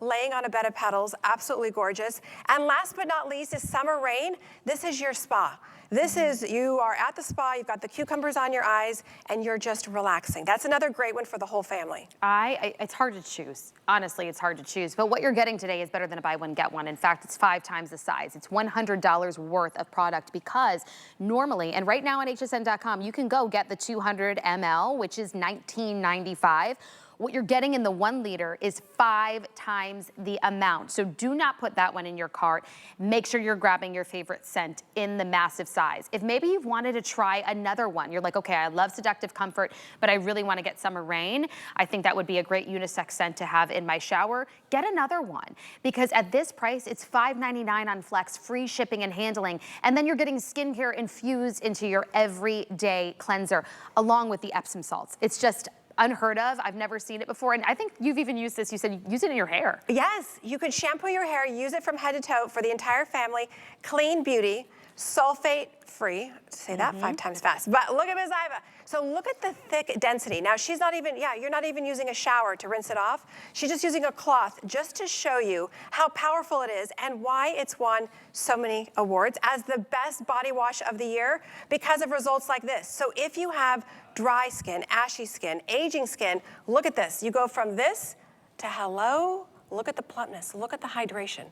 laying on a bed of petals, absolutely gorgeous. And last but not least is summer rain. This is your spa. This is, you are at the spa, you've got the cucumbers on your eyes, and you're just relaxing. That's another great one for the whole family. It's hard to choose. Honestly, it's hard to choose. But what you're getting today is better than a buy one, get one. In fact, it's 5 times the size. It's $100 worth of product because normally, and right now on hsn.com, you can go get the 200 ml, which is $19.95. What you're getting in the 1 liter is 5 times the amount. So do not put that one in your cart. Make sure you're grabbing your favorite scent in the massive size. If maybe you've wanted to try another one, you're like, okay, I love Seductive Comfort, but I really want to get Summer Rain. I think that would be a great unisex scent to have in my shower. Get another one, because at this price, it's $5.99 on Flex, free shipping and handling. And then you're getting skincare infused into your everyday cleanser, along with the Epsom salts. It's just unheard of. I've never seen it before. And I think you've even used this. You said you use it in your hair. Yes, you could shampoo your hair, use it from head to toe for the entire family. Clean beauty, sulfate free. Say that 5 times fast. But look at Ms. Iva. So look at the thick density. Now she's not even, you're not even using a shower to rinse it off. She's just using a cloth just to show you how powerful it is and why it's won so many awards as the best body wash of the year because of results like this. So if you have dry skin, ashy skin, aging skin, look at this. You go from this to hello, look at the plumpness, look at the hydration.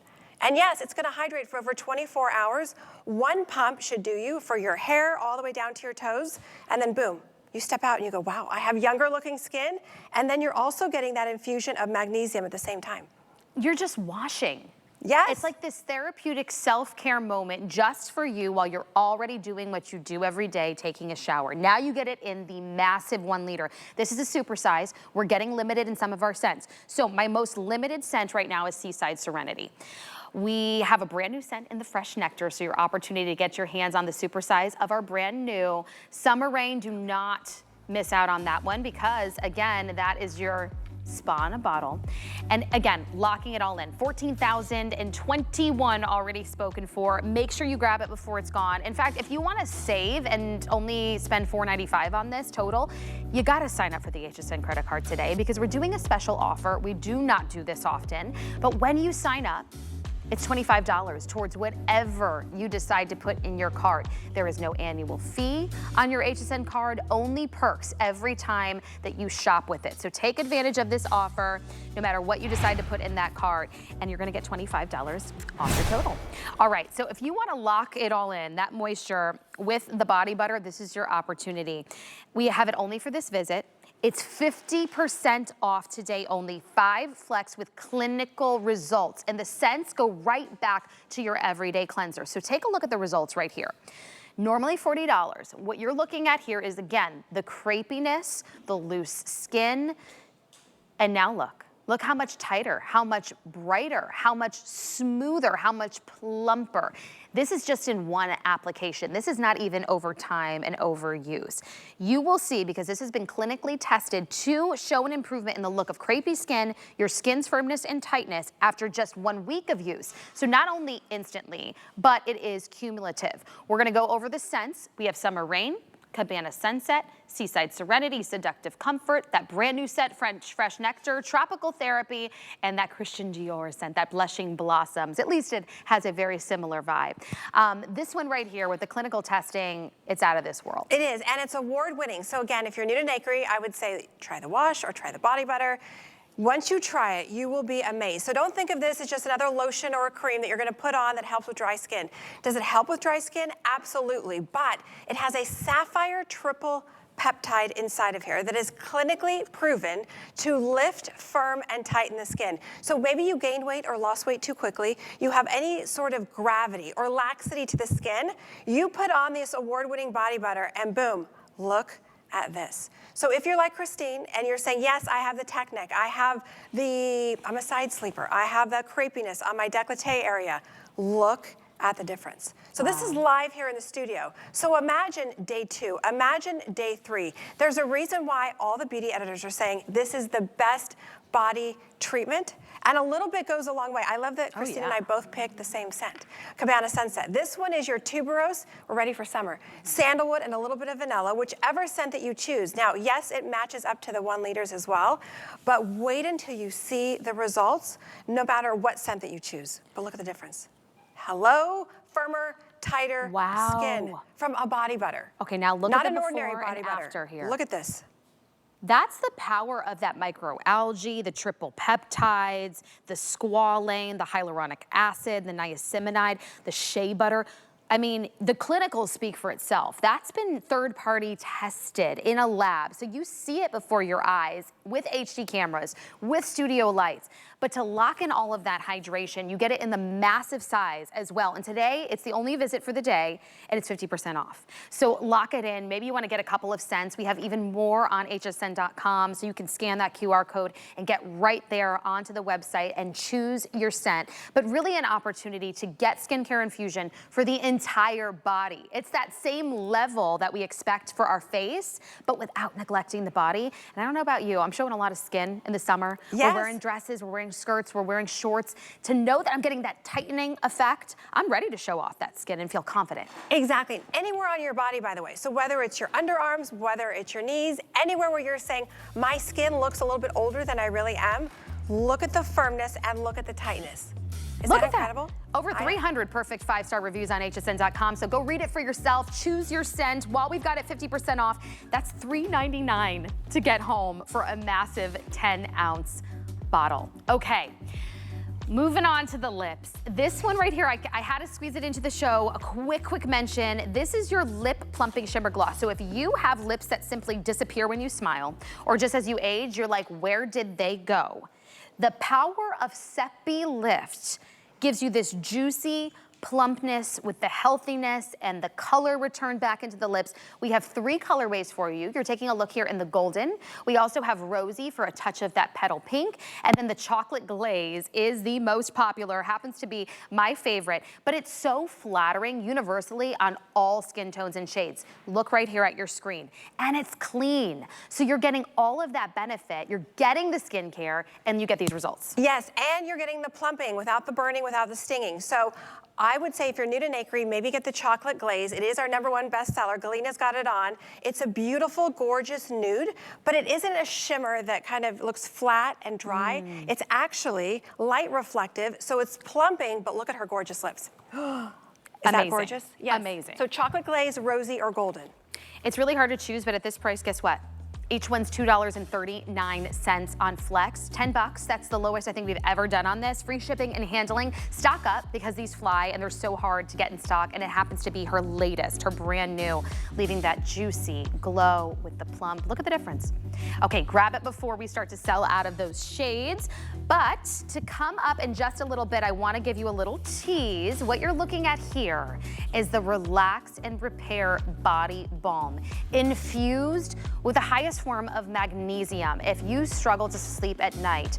And yes, it's gonna hydrate for over 24 hours. 1 pump should do you for your hair all the way down to your toes, and then boom, you step out and you go, wow, I have younger looking skin, and then you're also getting that infusion of magnesium at the same time. You're just washing. Yes. It's like this therapeutic self-care moment just for you while you're already doing what you do every day, taking a shower. Now you get it in the massive 1 liter. This is a super size. We're getting limited in some of our scents. So my most limited scent right now is Seaside Serenity. We have a brand new scent in the Fresh Nectar, so your opportunity to get your hands on the super size of our brand new Summer Rain. Do not miss out on that one because, again, that is your spa in a bottle. And again, locking it all in. 14,021 already spoken for. Make sure you grab it before it's gone. In fact, if you want to save and only spend $4.95 on this total, you got to sign up for the HSN credit card today because we're doing a special offer. We do not do this often, but when you sign up, it's $25 towards whatever you decide to put in your cart. There is no annual fee on your HSN card, only perks every time that you shop with it. So take advantage of this offer, no matter what you decide to put in that cart, and you're gonna get $25 off your total. All right, so if you wanna lock it all in, that moisture with the body butter, this is your opportunity. We have it only for this visit. It's 50% off today only. 5 Flex with clinical results. And the scents go right back to your everyday cleanser. So take a look at the results right here. Normally $40. What you're looking at here is, again, the crepiness, the loose skin. And now look. Look how much tighter, how much brighter, how much smoother, how much plumper. This is just in one application. This is not even over time and overuse. You will see, because this has been clinically tested to show an improvement in the look of crepey skin, your skin's firmness and tightness after just 1 week of use. So not only instantly, but it is cumulative. We're gonna go over the scents. We have Summer Rain, Cabana Sunset, Seaside Serenity, Seductive Comfort, that brand new set, Fresh Nectar, Tropical Therapy, and that Christian Dior scent, that Blushing Blossoms. At least it has a very similar vibe. This one right here with the clinical testing, it's out of this world. It is, and it's award winning. So again, if you're new to Nakery, I would say try the wash or try the body butter. Once you try it, you will be amazed. So don't think of this as just another lotion or a cream that you're gonna put on that helps with dry skin. Does it help with dry skin? Absolutely, but it has a sapphire triple peptide inside of here that is clinically proven to lift, firm, and tighten the skin. So maybe you gained weight or lost weight too quickly, you have any sort of gravity or laxity to the skin, you put on this award-winning body butter and boom, look at this. So if you're like Christine and you're saying, yes, I have the tech neck, I'm a side sleeper, I have the crepiness on my décolleté area, look at the difference. So this is live here in the studio. So imagine day 2, imagine day 3. There's a reason why all the beauty editors are saying this is the best body treatment, and a little bit goes a long way. I love that Christine and I both picked the same scent, Cabana Sunset. This one is your tuberose, we're ready for summer, sandalwood and a little bit of vanilla, whichever scent that you choose. Now, yes, it matches up to the 1 liters as well, but wait until you see the results, no matter what scent that you choose. But look at the difference. Hello, firmer, tighter skin from a body butter. Okay, now look Not at the an ordinary before body and butter. after here. Look at this. That's the power of that microalgae, the triple peptides, the squalane, the hyaluronic acid, the niacinamide, the shea butter. I mean, the clinicals speak for itself. That's been third-party tested in a lab. So you see it before your eyes with HD cameras, with studio lights. But to lock in all of that hydration, you get it in the massive size as well. And today, it's the only visit for the day, and it's 50% off. So lock it in. Maybe you want to get a couple of scents. We have even more on hsn.com, so you can scan that QR code and get right there onto the website and choose your scent. But really an opportunity to get skincare infusion for the entire body. It's that same level that we expect for our face, but without neglecting the body. And I don't know about you, I'm showing a lot of skin in the summer. Yes. We're wearing dresses, we're wearing skirts, we're wearing shorts. To know that I'm getting that tightening effect, I'm ready to show off that skin and feel confident. Exactly. Anywhere on your body, by the way. So whether it's your underarms, whether it's your knees, anywhere where you're saying, my skin looks a little bit older than I really am, look at the firmness and look at the tightness. Is Look that at that. incredible? Over 300 perfect 5-star reviews on hsn.com. So go read it for yourself. Choose your scent. While we've got it 50% off, that's $3.99 to get home for a massive 10-ounce bottle. Okay. Moving on to the lips. This one right here, I had to squeeze it into the show. A quick mention. This is your lip plumping shimmer gloss. So if you have lips that simply disappear when you smile, or just as you age, you're like, where did they go? The power of Seppi Lift gives you this juicy plumpness with the healthiness and the color returned back into the lips. We have 3 colorways for you. You're taking a look here in the golden. We also have rosy for a touch of that petal pink. And then the chocolate glaze is the most popular, happens to be my favorite, but it's so flattering universally on all skin tones and shades. Look right here at your screen. And it's clean. So you're getting all of that benefit. You're getting the skincare and you get these results. Yes, and you're getting the plumping without the burning, without the stinging. So I would say if you're new to Nakery, maybe get the chocolate glaze. It is our #1 bestseller. Galena's got it on. It's a beautiful, gorgeous nude, but it isn't a shimmer that kind of looks flat and dry. It's actually light reflective, so it's plumping, but look at her gorgeous lips. Is that gorgeous? Yes. Amazing. So chocolate glaze, rosy, or golden? It's really hard to choose, but at this price, guess what? Each one's $2.39 on Flex. $10, that's the lowest I think we've ever done on this. Free shipping and handling. Stock up because these fly and they're so hard to get in stock, and it happens to be her latest, her brand new, leaving that juicy glow with the plump. Look at the difference. Okay, grab it before we start to sell out of those shades. But to come up in just a little bit, I want to give you a little tease. What you're looking at here is the Relax and Repair Body Balm, infused with the highest form of magnesium. If you struggle to sleep at night,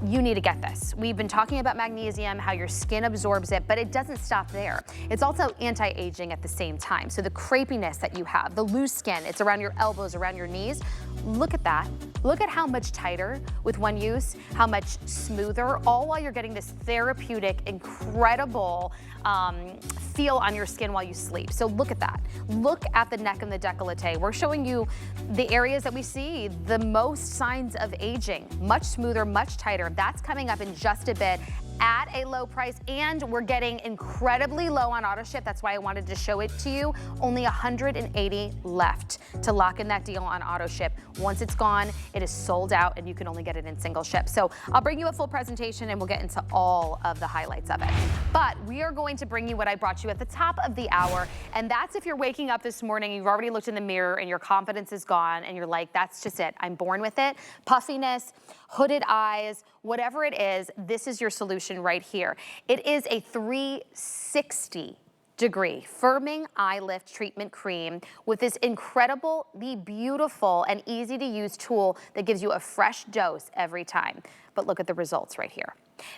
you need to get this. We've been talking about magnesium, how your skin absorbs it, but it doesn't stop there. It's also anti-aging at the same time. So the crepiness that you have, the loose skin, it's around your elbows, around your knees. Look at that. Look at how much tighter with one use, how much smoother, all while you're getting this therapeutic, incredible feel on your skin while you sleep. So look at that. Look at the neck and the décolleté. We're showing you the areas that we see the most signs of aging. Much smoother, much tighter. That's coming up in just a bit at a low price, and we're getting incredibly low on auto ship. That's why I wanted to show it to you. Only 180 left to lock in that deal on auto ship. Once it's gone, it is sold out and you can only get it in single ship. So I'll bring you a full presentation and we'll get into all of the highlights of it. But we are going to bring you what I brought you at the top of the hour, and that's if you're waking up this morning, you've already looked in the mirror and your confidence is gone and you're like, that's just it, I'm born with it. Puffiness, hooded eyes, whatever it is, this is your solution right here. It is a 360 degree firming eye lift treatment cream with this incredibly beautiful and easy to use tool that gives you a fresh dose every time. But look at the results right here,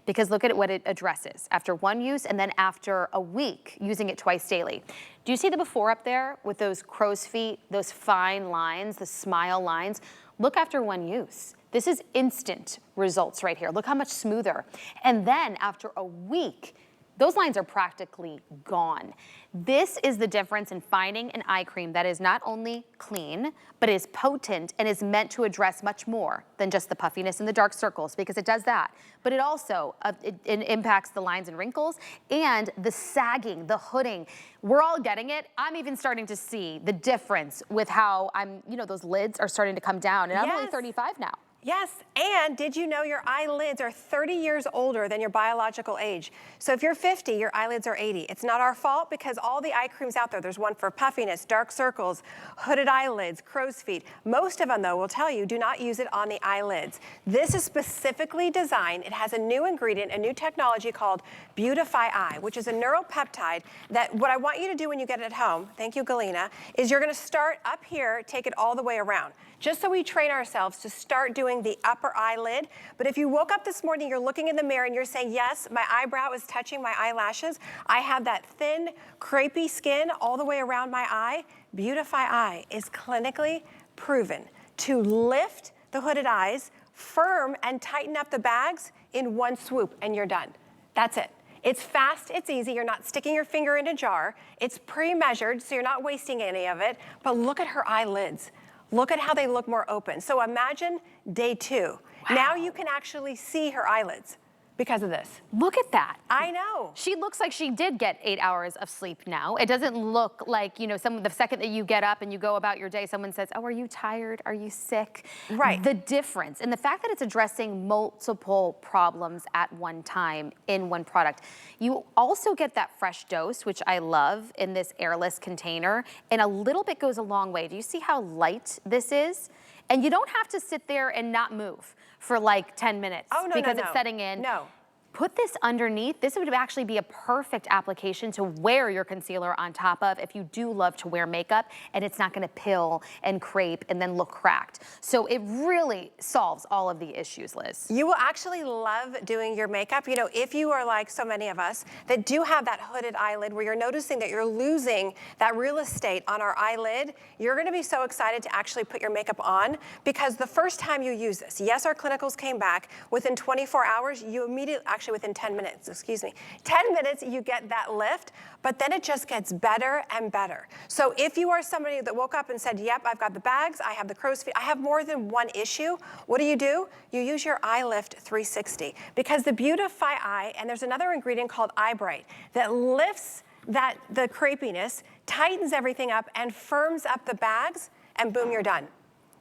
because look at what it addresses after one use and then after a week using it twice daily. Do you see the before up there with those crow's feet, those fine lines, the smile lines? Look after one use. This is instant results right here. Look how much smoother. And then after a week, those lines are practically gone. This is the difference in finding an eye cream that is not only clean, but is potent and is meant to address much more than just the puffiness and the dark circles, because it does that. But it also it impacts the lines and wrinkles and the sagging, the hooding. We're all getting it. I'm even starting to see the difference with how those lids are starting to come down. And I'm only 35 now. Yes, and did you know your eyelids are 30 years older than your biological age? So if you're 50, your eyelids are 80. It's not our fault, because all the eye creams out there's one for puffiness, dark circles, hooded eyelids, crow's feet. Most of them, though, will tell you do not use it on the eyelids. This is specifically designed. It has a new ingredient, a new technology called Beautify Eye, which is a neuropeptide that what I want you to do when you get it at home, thank you, Galena, is you're going to start up here, take it all the way around, just so we train ourselves to start doing the upper eyelid. But if you woke up this morning, you're looking in the mirror and you're saying, yes, my eyebrow is touching my eyelashes, I have that thin, crepey skin all the way around my eye, Beautify Eye is clinically proven to lift the hooded eyes, firm and tighten up the bags in one swoop, and you're done. That's it. It's fast, it's easy, you're not sticking your finger in a jar, it's pre-measured, so you're not wasting any of it, but look at her eyelids. Look at how they look more open. So imagine day 2. Wow. Now you can actually see her eyelids because of this. Look at that. I know. She looks like she did get 8 hours of sleep now. It doesn't look like, the second that you get up and you go about your day, someone says, oh, are you tired? Are you sick? Right. The difference, and the fact that it's addressing multiple problems at one time in one product. You also get that fresh dose, which I love, in this airless container, and a little bit goes a long way. Do you see how light this is? And you don't have to sit there and not move for like 10 minutes because it's setting in. No. Put this underneath. This would actually be a perfect application to wear your concealer on top of if you do love to wear makeup, and it's not gonna pill and crepe and then look cracked. So it really solves all of the issues, Liz. You will actually love doing your makeup. If you are like so many of us that do have that hooded eyelid where you're noticing that you're losing that real estate on our eyelid, you're gonna be so excited to actually put your makeup on, because the first time you use this, yes, our clinicals came back, within 24 hours, you immediately, actually within 10 minutes, 10 minutes you get that lift, but then it just gets better and better. So if you are somebody that woke up and said, yep, I've got the bags, I have the crow's feet, I have more than one issue, what do? You use your Eye Lift 360, because the Beautify Eye, and there's another ingredient called Eye Bright that lifts the crepiness, tightens everything up, and firms up the bags, and boom, you're done.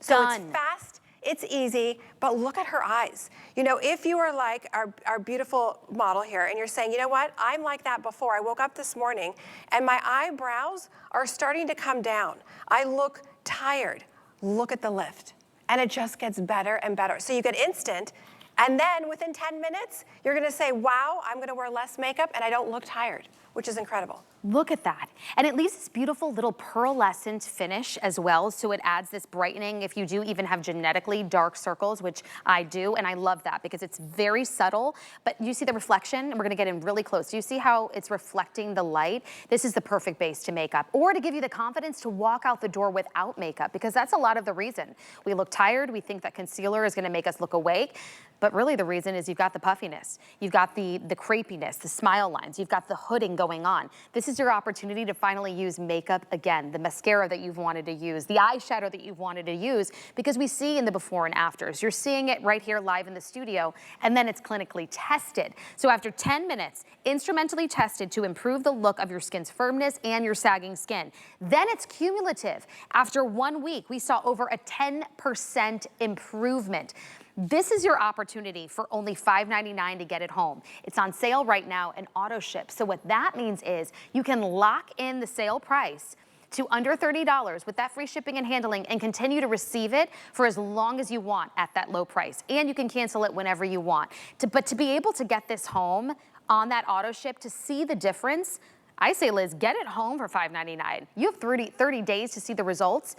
So it's fast, it's easy, but look at her eyes. If you are like our beautiful model here and you're saying, you know what, I'm like that before. I woke up this morning and my eyebrows are starting to come down. I look tired. Look at the lift. And it just gets better and better. So you get instant, and then within 10 minutes, you're gonna say, wow, I'm gonna wear less makeup and I don't look tired, which is incredible. Look at that. And it leaves this beautiful little pearlescent finish as well, so it adds this brightening if you do even have genetically dark circles, which I do, and I love that because it's very subtle, but you see the reflection, and we're gonna get in really close. Do you see how it's reflecting the light? This is the perfect base to makeup, or to give you the confidence to walk out the door without makeup, because that's a lot of the reason. We look tired, we think that concealer is gonna make us look awake, but really the reason is you've got the puffiness, you've got the crepiness, the smile lines, you've got the hooding going on. This is your opportunity to finally use makeup again, the mascara that you've wanted to use, the eyeshadow that you've wanted to use, because we see in the before and afters. You're seeing it right here live in the studio, and then it's clinically tested. So after 10 minutes, instrumentally tested to improve the look of your skin's firmness and your sagging skin. Then it's cumulative. After 1 week, we saw over a 10% improvement. This is your opportunity for only $5.99 to get it home. It's on sale right now and auto ship. So what that means is you can lock in the sale price to under $30 with that free shipping and handling and continue to receive it for as long as you want at that low price. And you can cancel it whenever you want. But to be able to get this home on that auto ship, to see the difference, I say, Liz, get it home for $5.99. You have 30 days to see the results.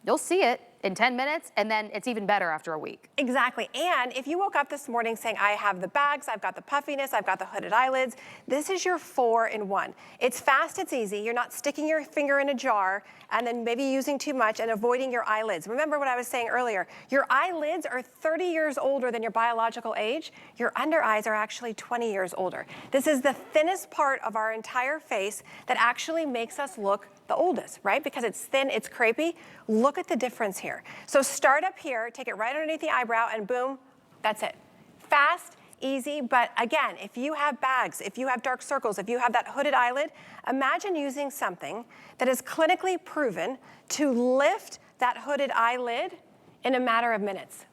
You'll see it in 10 minutes, and then it's even better after a week. Exactly. And if you woke up this morning saying, I have the bags, I've got the puffiness, I've got the hooded eyelids, this is your 4-in-1. It's fast, it's easy. You're not sticking your finger in a jar and then maybe using too much and avoiding your eyelids. Remember what I was saying earlier. Your eyelids are 30 years older than your biological age. Your under eyes are actually 20 years older. This is the thinnest part of our entire face that actually makes us look the oldest, right? Because it's thin, it's crepey. Look at the difference here. So start up here, take it right underneath the eyebrow, and boom, that's it. Fast, easy, but again, if you have bags, if you have dark circles, if you have that hooded eyelid, imagine using something that is clinically proven to lift that hooded eyelid in a matter of minutes.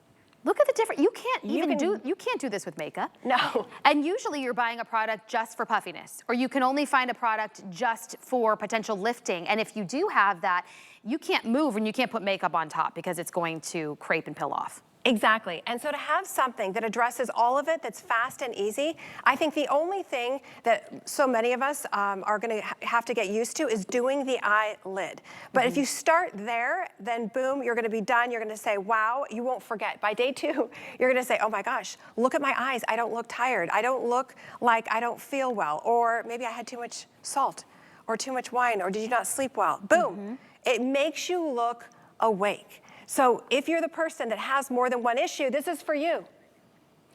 Look at the difference. You can't do this with makeup. No. And usually you're buying a product just for puffiness, or you can only find a product just for potential lifting. And if you do have that, you can't move and you can't put makeup on top because it's going to crepe and peel off. Exactly. And so to have something that addresses all of it, that's fast and easy, I think the only thing that so many of us are going to have to get used to is doing the eyelid. But if you start there, then boom, you're going to be done. You're going to say, wow, you won't forget. By day 2, you're going to say, oh my gosh, look at my eyes. I don't look tired. I don't look like I don't feel well. Or maybe I had too much salt or too much wine, or did you not sleep well? Boom. It makes you look awake. So if you're the person that has more than one issue, this is for you.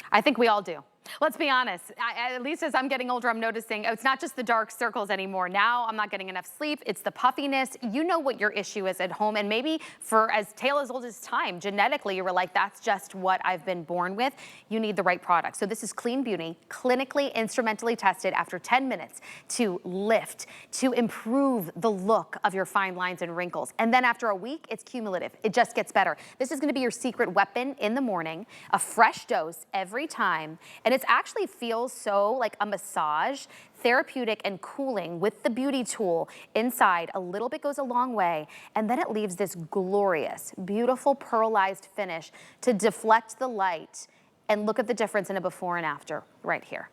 I think we all do. Let's be honest, at least as I'm getting older, I'm noticing it's not just the dark circles anymore. Now I'm not getting enough sleep. It's the puffiness. You know what your issue is at home. And maybe for as tale as old as time, genetically, you were like, that's just what I've been born with. You need the right product. So this is Clean Beauty, clinically, instrumentally tested after 10 minutes to lift, to improve the look of your fine lines and wrinkles. And then after a week, it's cumulative. It just gets better. This is going to be your secret weapon in the morning, a fresh dose every time. And it actually feels so like a massage, therapeutic and cooling with the beauty tool inside. A little bit goes a long way, and then it leaves this glorious, beautiful pearlized finish to deflect the light. And look at the difference in a before and after right here.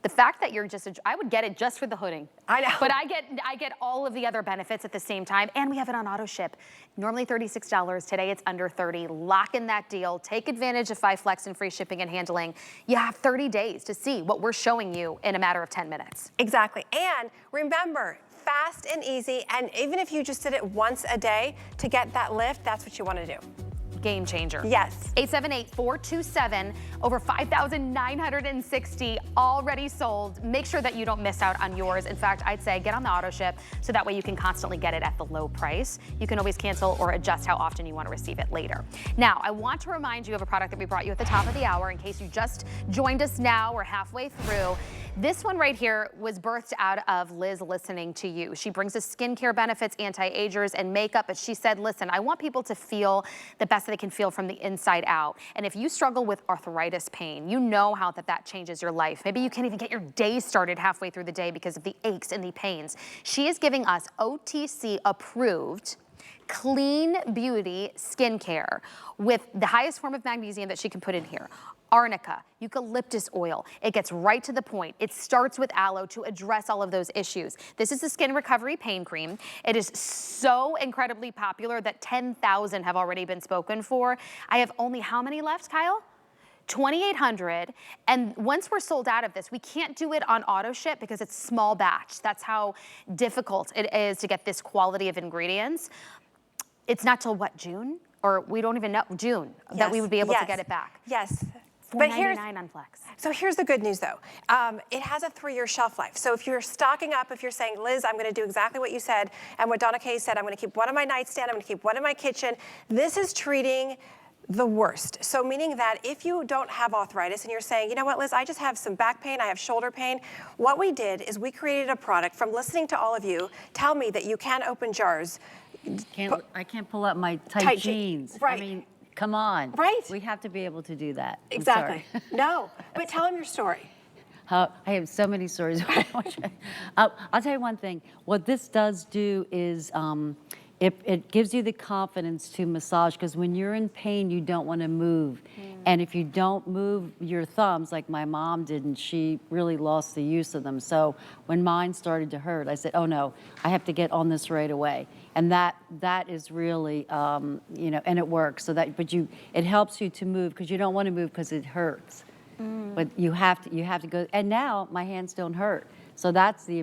The fact that you're just, I would get it just for the hooding. I know. But I get all of the other benefits at the same time, and we have it on auto ship. Normally $36, today it's under $30. Lock in that deal. Take advantage of 5 Flex and free shipping and handling. You have 30 days to see what we're showing you in a matter of 10 minutes. Exactly. And remember, fast and easy, and even if you just did it once a day to get that lift, that's what you want to do. Game changer. Yes. 878-427, over 5,960 already sold. Make sure that you don't miss out on yours. In fact, I'd say get on the auto ship so that way you can constantly get it at the low price. You can always cancel or adjust how often you want to receive it later. Now, I want to remind you of a product that we brought you at the top of the hour in case you just joined us now or halfway through. This one right here was birthed out of Liz listening to you. She brings us skincare benefits, anti-agers, and makeup, but she said, listen, I want people to feel the best that they can feel from the inside out. And if you struggle with arthritis pain, you know how that changes your life. Maybe you can't even get your day started halfway through the day because of the aches and the pains. She is giving us OTC approved Clean Beauty skincare with the highest form of magnesium that she can put in here. Arnica, eucalyptus oil. It gets right to the point. It starts with aloe to address all of those issues. This is the Skin Recovery Pain Cream. It is so incredibly popular that 10,000 have already been spoken for. I have only how many left, Kyle? 2,800, and once we're sold out of this, we can't do it on auto ship because it's small batch. That's how difficult it is to get this quality of ingredients. It's not till what, June? Or we don't even know, June, that we would be able to get it back. Yes. $4.99 on Flex. So here's the good news though. It has a 3-year shelf life. So if you're stocking up, if you're saying, Liz, I'm gonna do exactly what you said, and what Donna Kay said, I'm gonna keep one in my nightstand, I'm gonna keep one in my kitchen, this is treating the worst. So meaning that if you don't have arthritis and you're saying, you know what, Liz, I just have some back pain, I have shoulder pain, what we did is we created a product from listening to all of you tell me that you can open jars. I can't pull up my tight jeans. Right. I mean, come on. Right. We have to be able to do that. Exactly. No, but tell them your story. I have so many stories. I'll tell you one thing. What this does do is it gives you the confidence to massage, because when you're in pain, you don't want to move. And if you don't move your thumbs like my mom did, and she really lost the use of them. So when mine started to hurt, I said, oh no, I have to get on this right away. And that is really, you know, and it works. So that, but it helps you to move, because you don't want to move because it hurts. But you have to go, and now my hands don't hurt. So that's the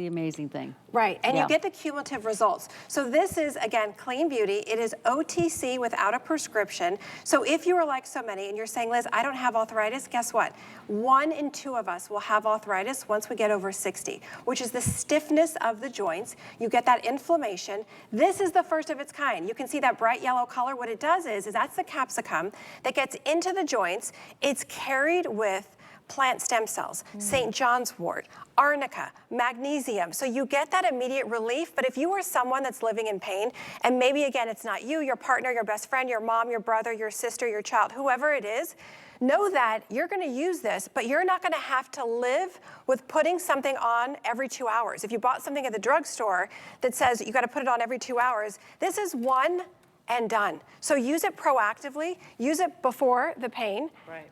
amazing thing. Right, and Yeah. you get the cumulative results. So this is, again, clean beauty. It is OTC without a prescription. So if you are like so many and you're saying, Liz, I don't have arthritis, guess what? 1 in 2 of us will have arthritis once we get over 60, which is the stiffness of the joints. You get that inflammation. This is the first of its kind. You can see that bright yellow color. What it does is that's the capsicum that gets into the joints. It's carried with plant stem cells, St. John's wort, arnica, magnesium. So you get that immediate relief, but if you are someone that's living in pain, and maybe again, it's not you, your partner, your best friend, your mom, your brother, your sister, your child, whoever it is, know that you're gonna use this, but you're not gonna have to live with putting something on every 2 hours. If you bought something at the drugstore that says you gotta put it on every 2 hours, this is one and done. So use it proactively, use it before the pain,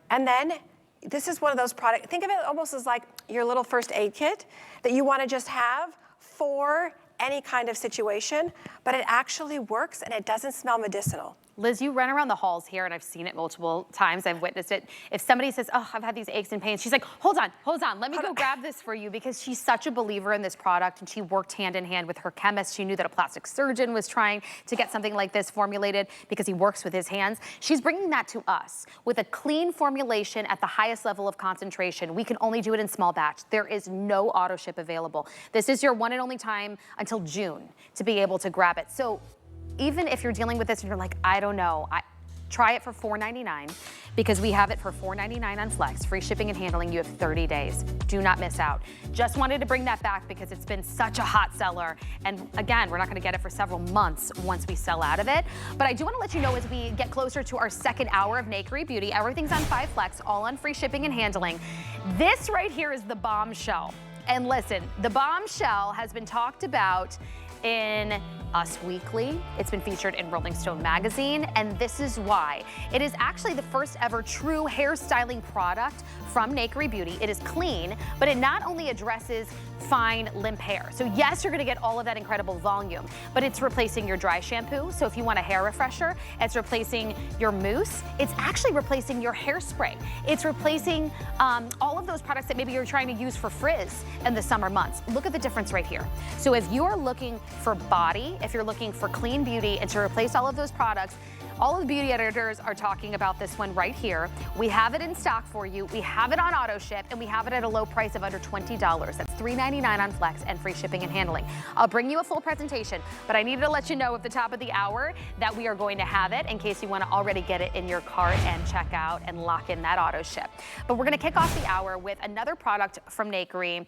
and then this is one of those products, think of it almost as like your little first aid kit that you want to just have for any kind of situation, but it actually works and it doesn't smell medicinal. Liz, you run around the halls here, and I've seen it multiple times. I've witnessed it. If somebody says, oh, I've had these aches and pains, she's like, hold on, let me go grab this for you, because she's such a believer in this product, and she worked hand in hand with her chemist. She knew that a plastic surgeon was trying to get something like this formulated because he works with his hands. She's bringing that to us with a clean formulation at the highest level of concentration. We can only do it in small batch. There is no auto ship available. This is your one and only time until June to be able to grab it. So even if you're dealing with this and you're like, I don't know, try it for $4.99, because we have it for $4.99 on Flex. Free shipping and handling. You have 30 days. Do not miss out. Just wanted to bring that back because it's been such a hot seller. And again, we're not going to get it for several months once we sell out of it. But I do want to let you know, as we get closer to our second hour of Nakery Beauty, everything's on 5 Flex, all on free shipping and handling. This right here is the bombshell. And listen, the bombshell has been talked about in Us Weekly. It's been featured in Rolling Stone magazine, and this is why. It is actually the first ever true hairstyling product from Nakery Beauty. It is clean, but it not only addresses fine, limp hair. So yes, you're gonna get all of that incredible volume, but it's replacing your dry shampoo. So if you want a hair refresher, it's replacing your mousse. It's actually replacing your hairspray. It's replacing all of those products that maybe you're trying to use for frizz in the summer months. Look at the difference right here. So if you're looking for body, if you're looking for clean beauty, and to replace all of those products, all of the beauty editors are talking about this one right here. We have it in stock for you. We have it on auto ship, and we have it at a low price of under $20. That's $3.99 on Flex and free shipping and handling. I'll bring you a full presentation, but I needed to let you know at the top of the hour that we are going to have it in case you want to already get it in your cart and check out and lock in that auto ship. But we're going to kick off the hour with another product from Nakery.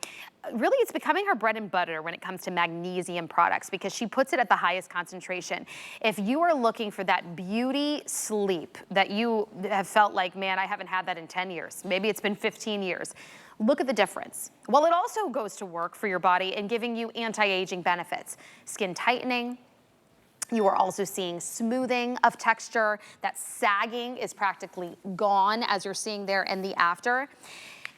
Really, it's becoming her bread and butter when it comes to magnesium products, because she puts it at the highest concentration. If you are looking for that beauty sleep that you have felt like, man, I haven't had that in 10 years, maybe it's been 15 years, look at the difference. Well, it also goes to work for your body in giving you anti-aging benefits, skin tightening. You are also seeing smoothing of texture. That sagging is practically gone, as you're seeing there in the after.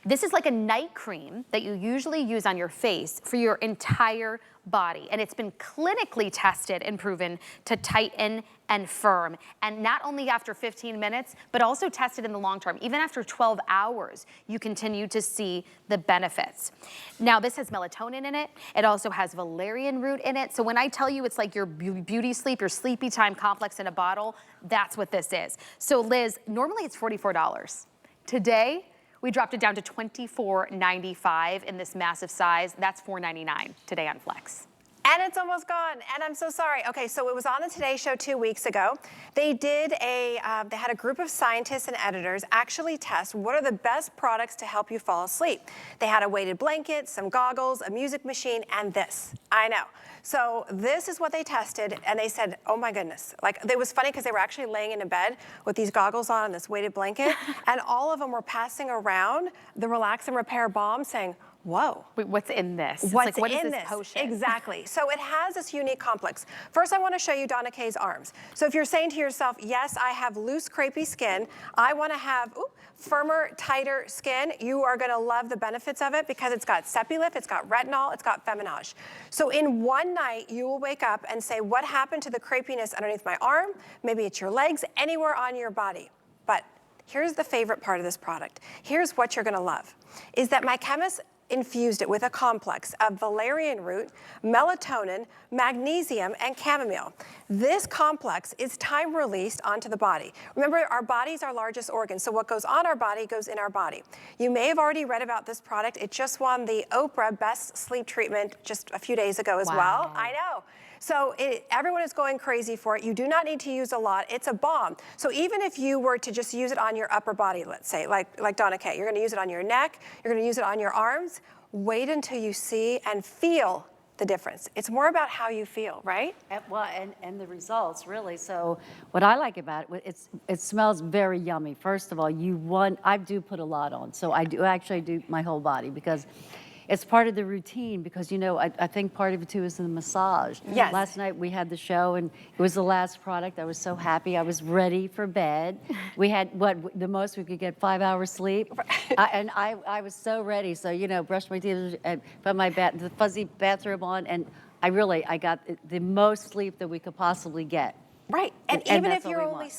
This is like a night cream that you usually use on your face for your entire body. And it's been clinically tested and proven to tighten and firm. And not only after 15 minutes, but also tested in the long term. Even after 12 hours, you continue to see the benefits. Now, this has melatonin in it. It also has valerian root in it. So when I tell you it's like your beauty sleep, your sleepy time complex in a bottle, that's what this is. So Liz, normally it's $44. Today, we dropped it down to $24.95 in this massive size. That's $4.99 today on Flex. And it's almost gone, and I'm so sorry. Okay, so it was on the Today Show 2 weeks ago. They did they had a group of scientists and editors actually test what are the best products to help you fall asleep. They had a weighted blanket, some goggles, a music machine, and this. I know. So this is what they tested, and they said, oh my goodness. Like, it was funny because they were actually laying in a bed with these goggles on and this weighted blanket, and all of them were passing around the Relax and Repair Balm saying, whoa. Wait, what's in this? It's What's like, what is in this this? potion? Exactly. So it has this unique complex. First, I want to show you Donna Kay's arms. So if you're saying to yourself, yes, I have loose, crepey skin, I want to have firmer, tighter skin, you are going to love the benefits of it because it's got Sepilift, it's got retinol, it's got Feminage. So in one night, you will wake up and say, what happened to the crepiness underneath my arm? Maybe it's your legs, anywhere on your body. But here's the favorite part of this product. Here's what you're going to love, is that my chemist infused it with a complex of valerian root, melatonin, magnesium, and chamomile. This complex is time released onto the body. Remember, our body's our largest organ, so what goes on our body goes in our body. You may have already read about this product. It just won the Oprah Best Sleep Treatment just a few days ago as well. I know. So everyone is going crazy for it. You do not need to use a lot. It's a balm. So even if you were to just use it on your upper body, let's say, like Donna Kay, you're gonna use it on your neck, you're gonna use it on your arms, wait until you see and feel the difference. It's more about how you feel, right? And the results, really. So what I like about it, it smells very yummy. First of all, I do put a lot on. So I do my whole body because it's part of the routine because, I think part of it too is the massage. Yes. Last night we had the show and it was the last product. I was so happy. I was ready for bed. We had, the most we could get 5 hours sleep. And I was so ready. So, brushed my teeth and put the fuzzy bathrobe on and I got the most sleep that we could possibly get. Right. And And even that's if all you're we only want.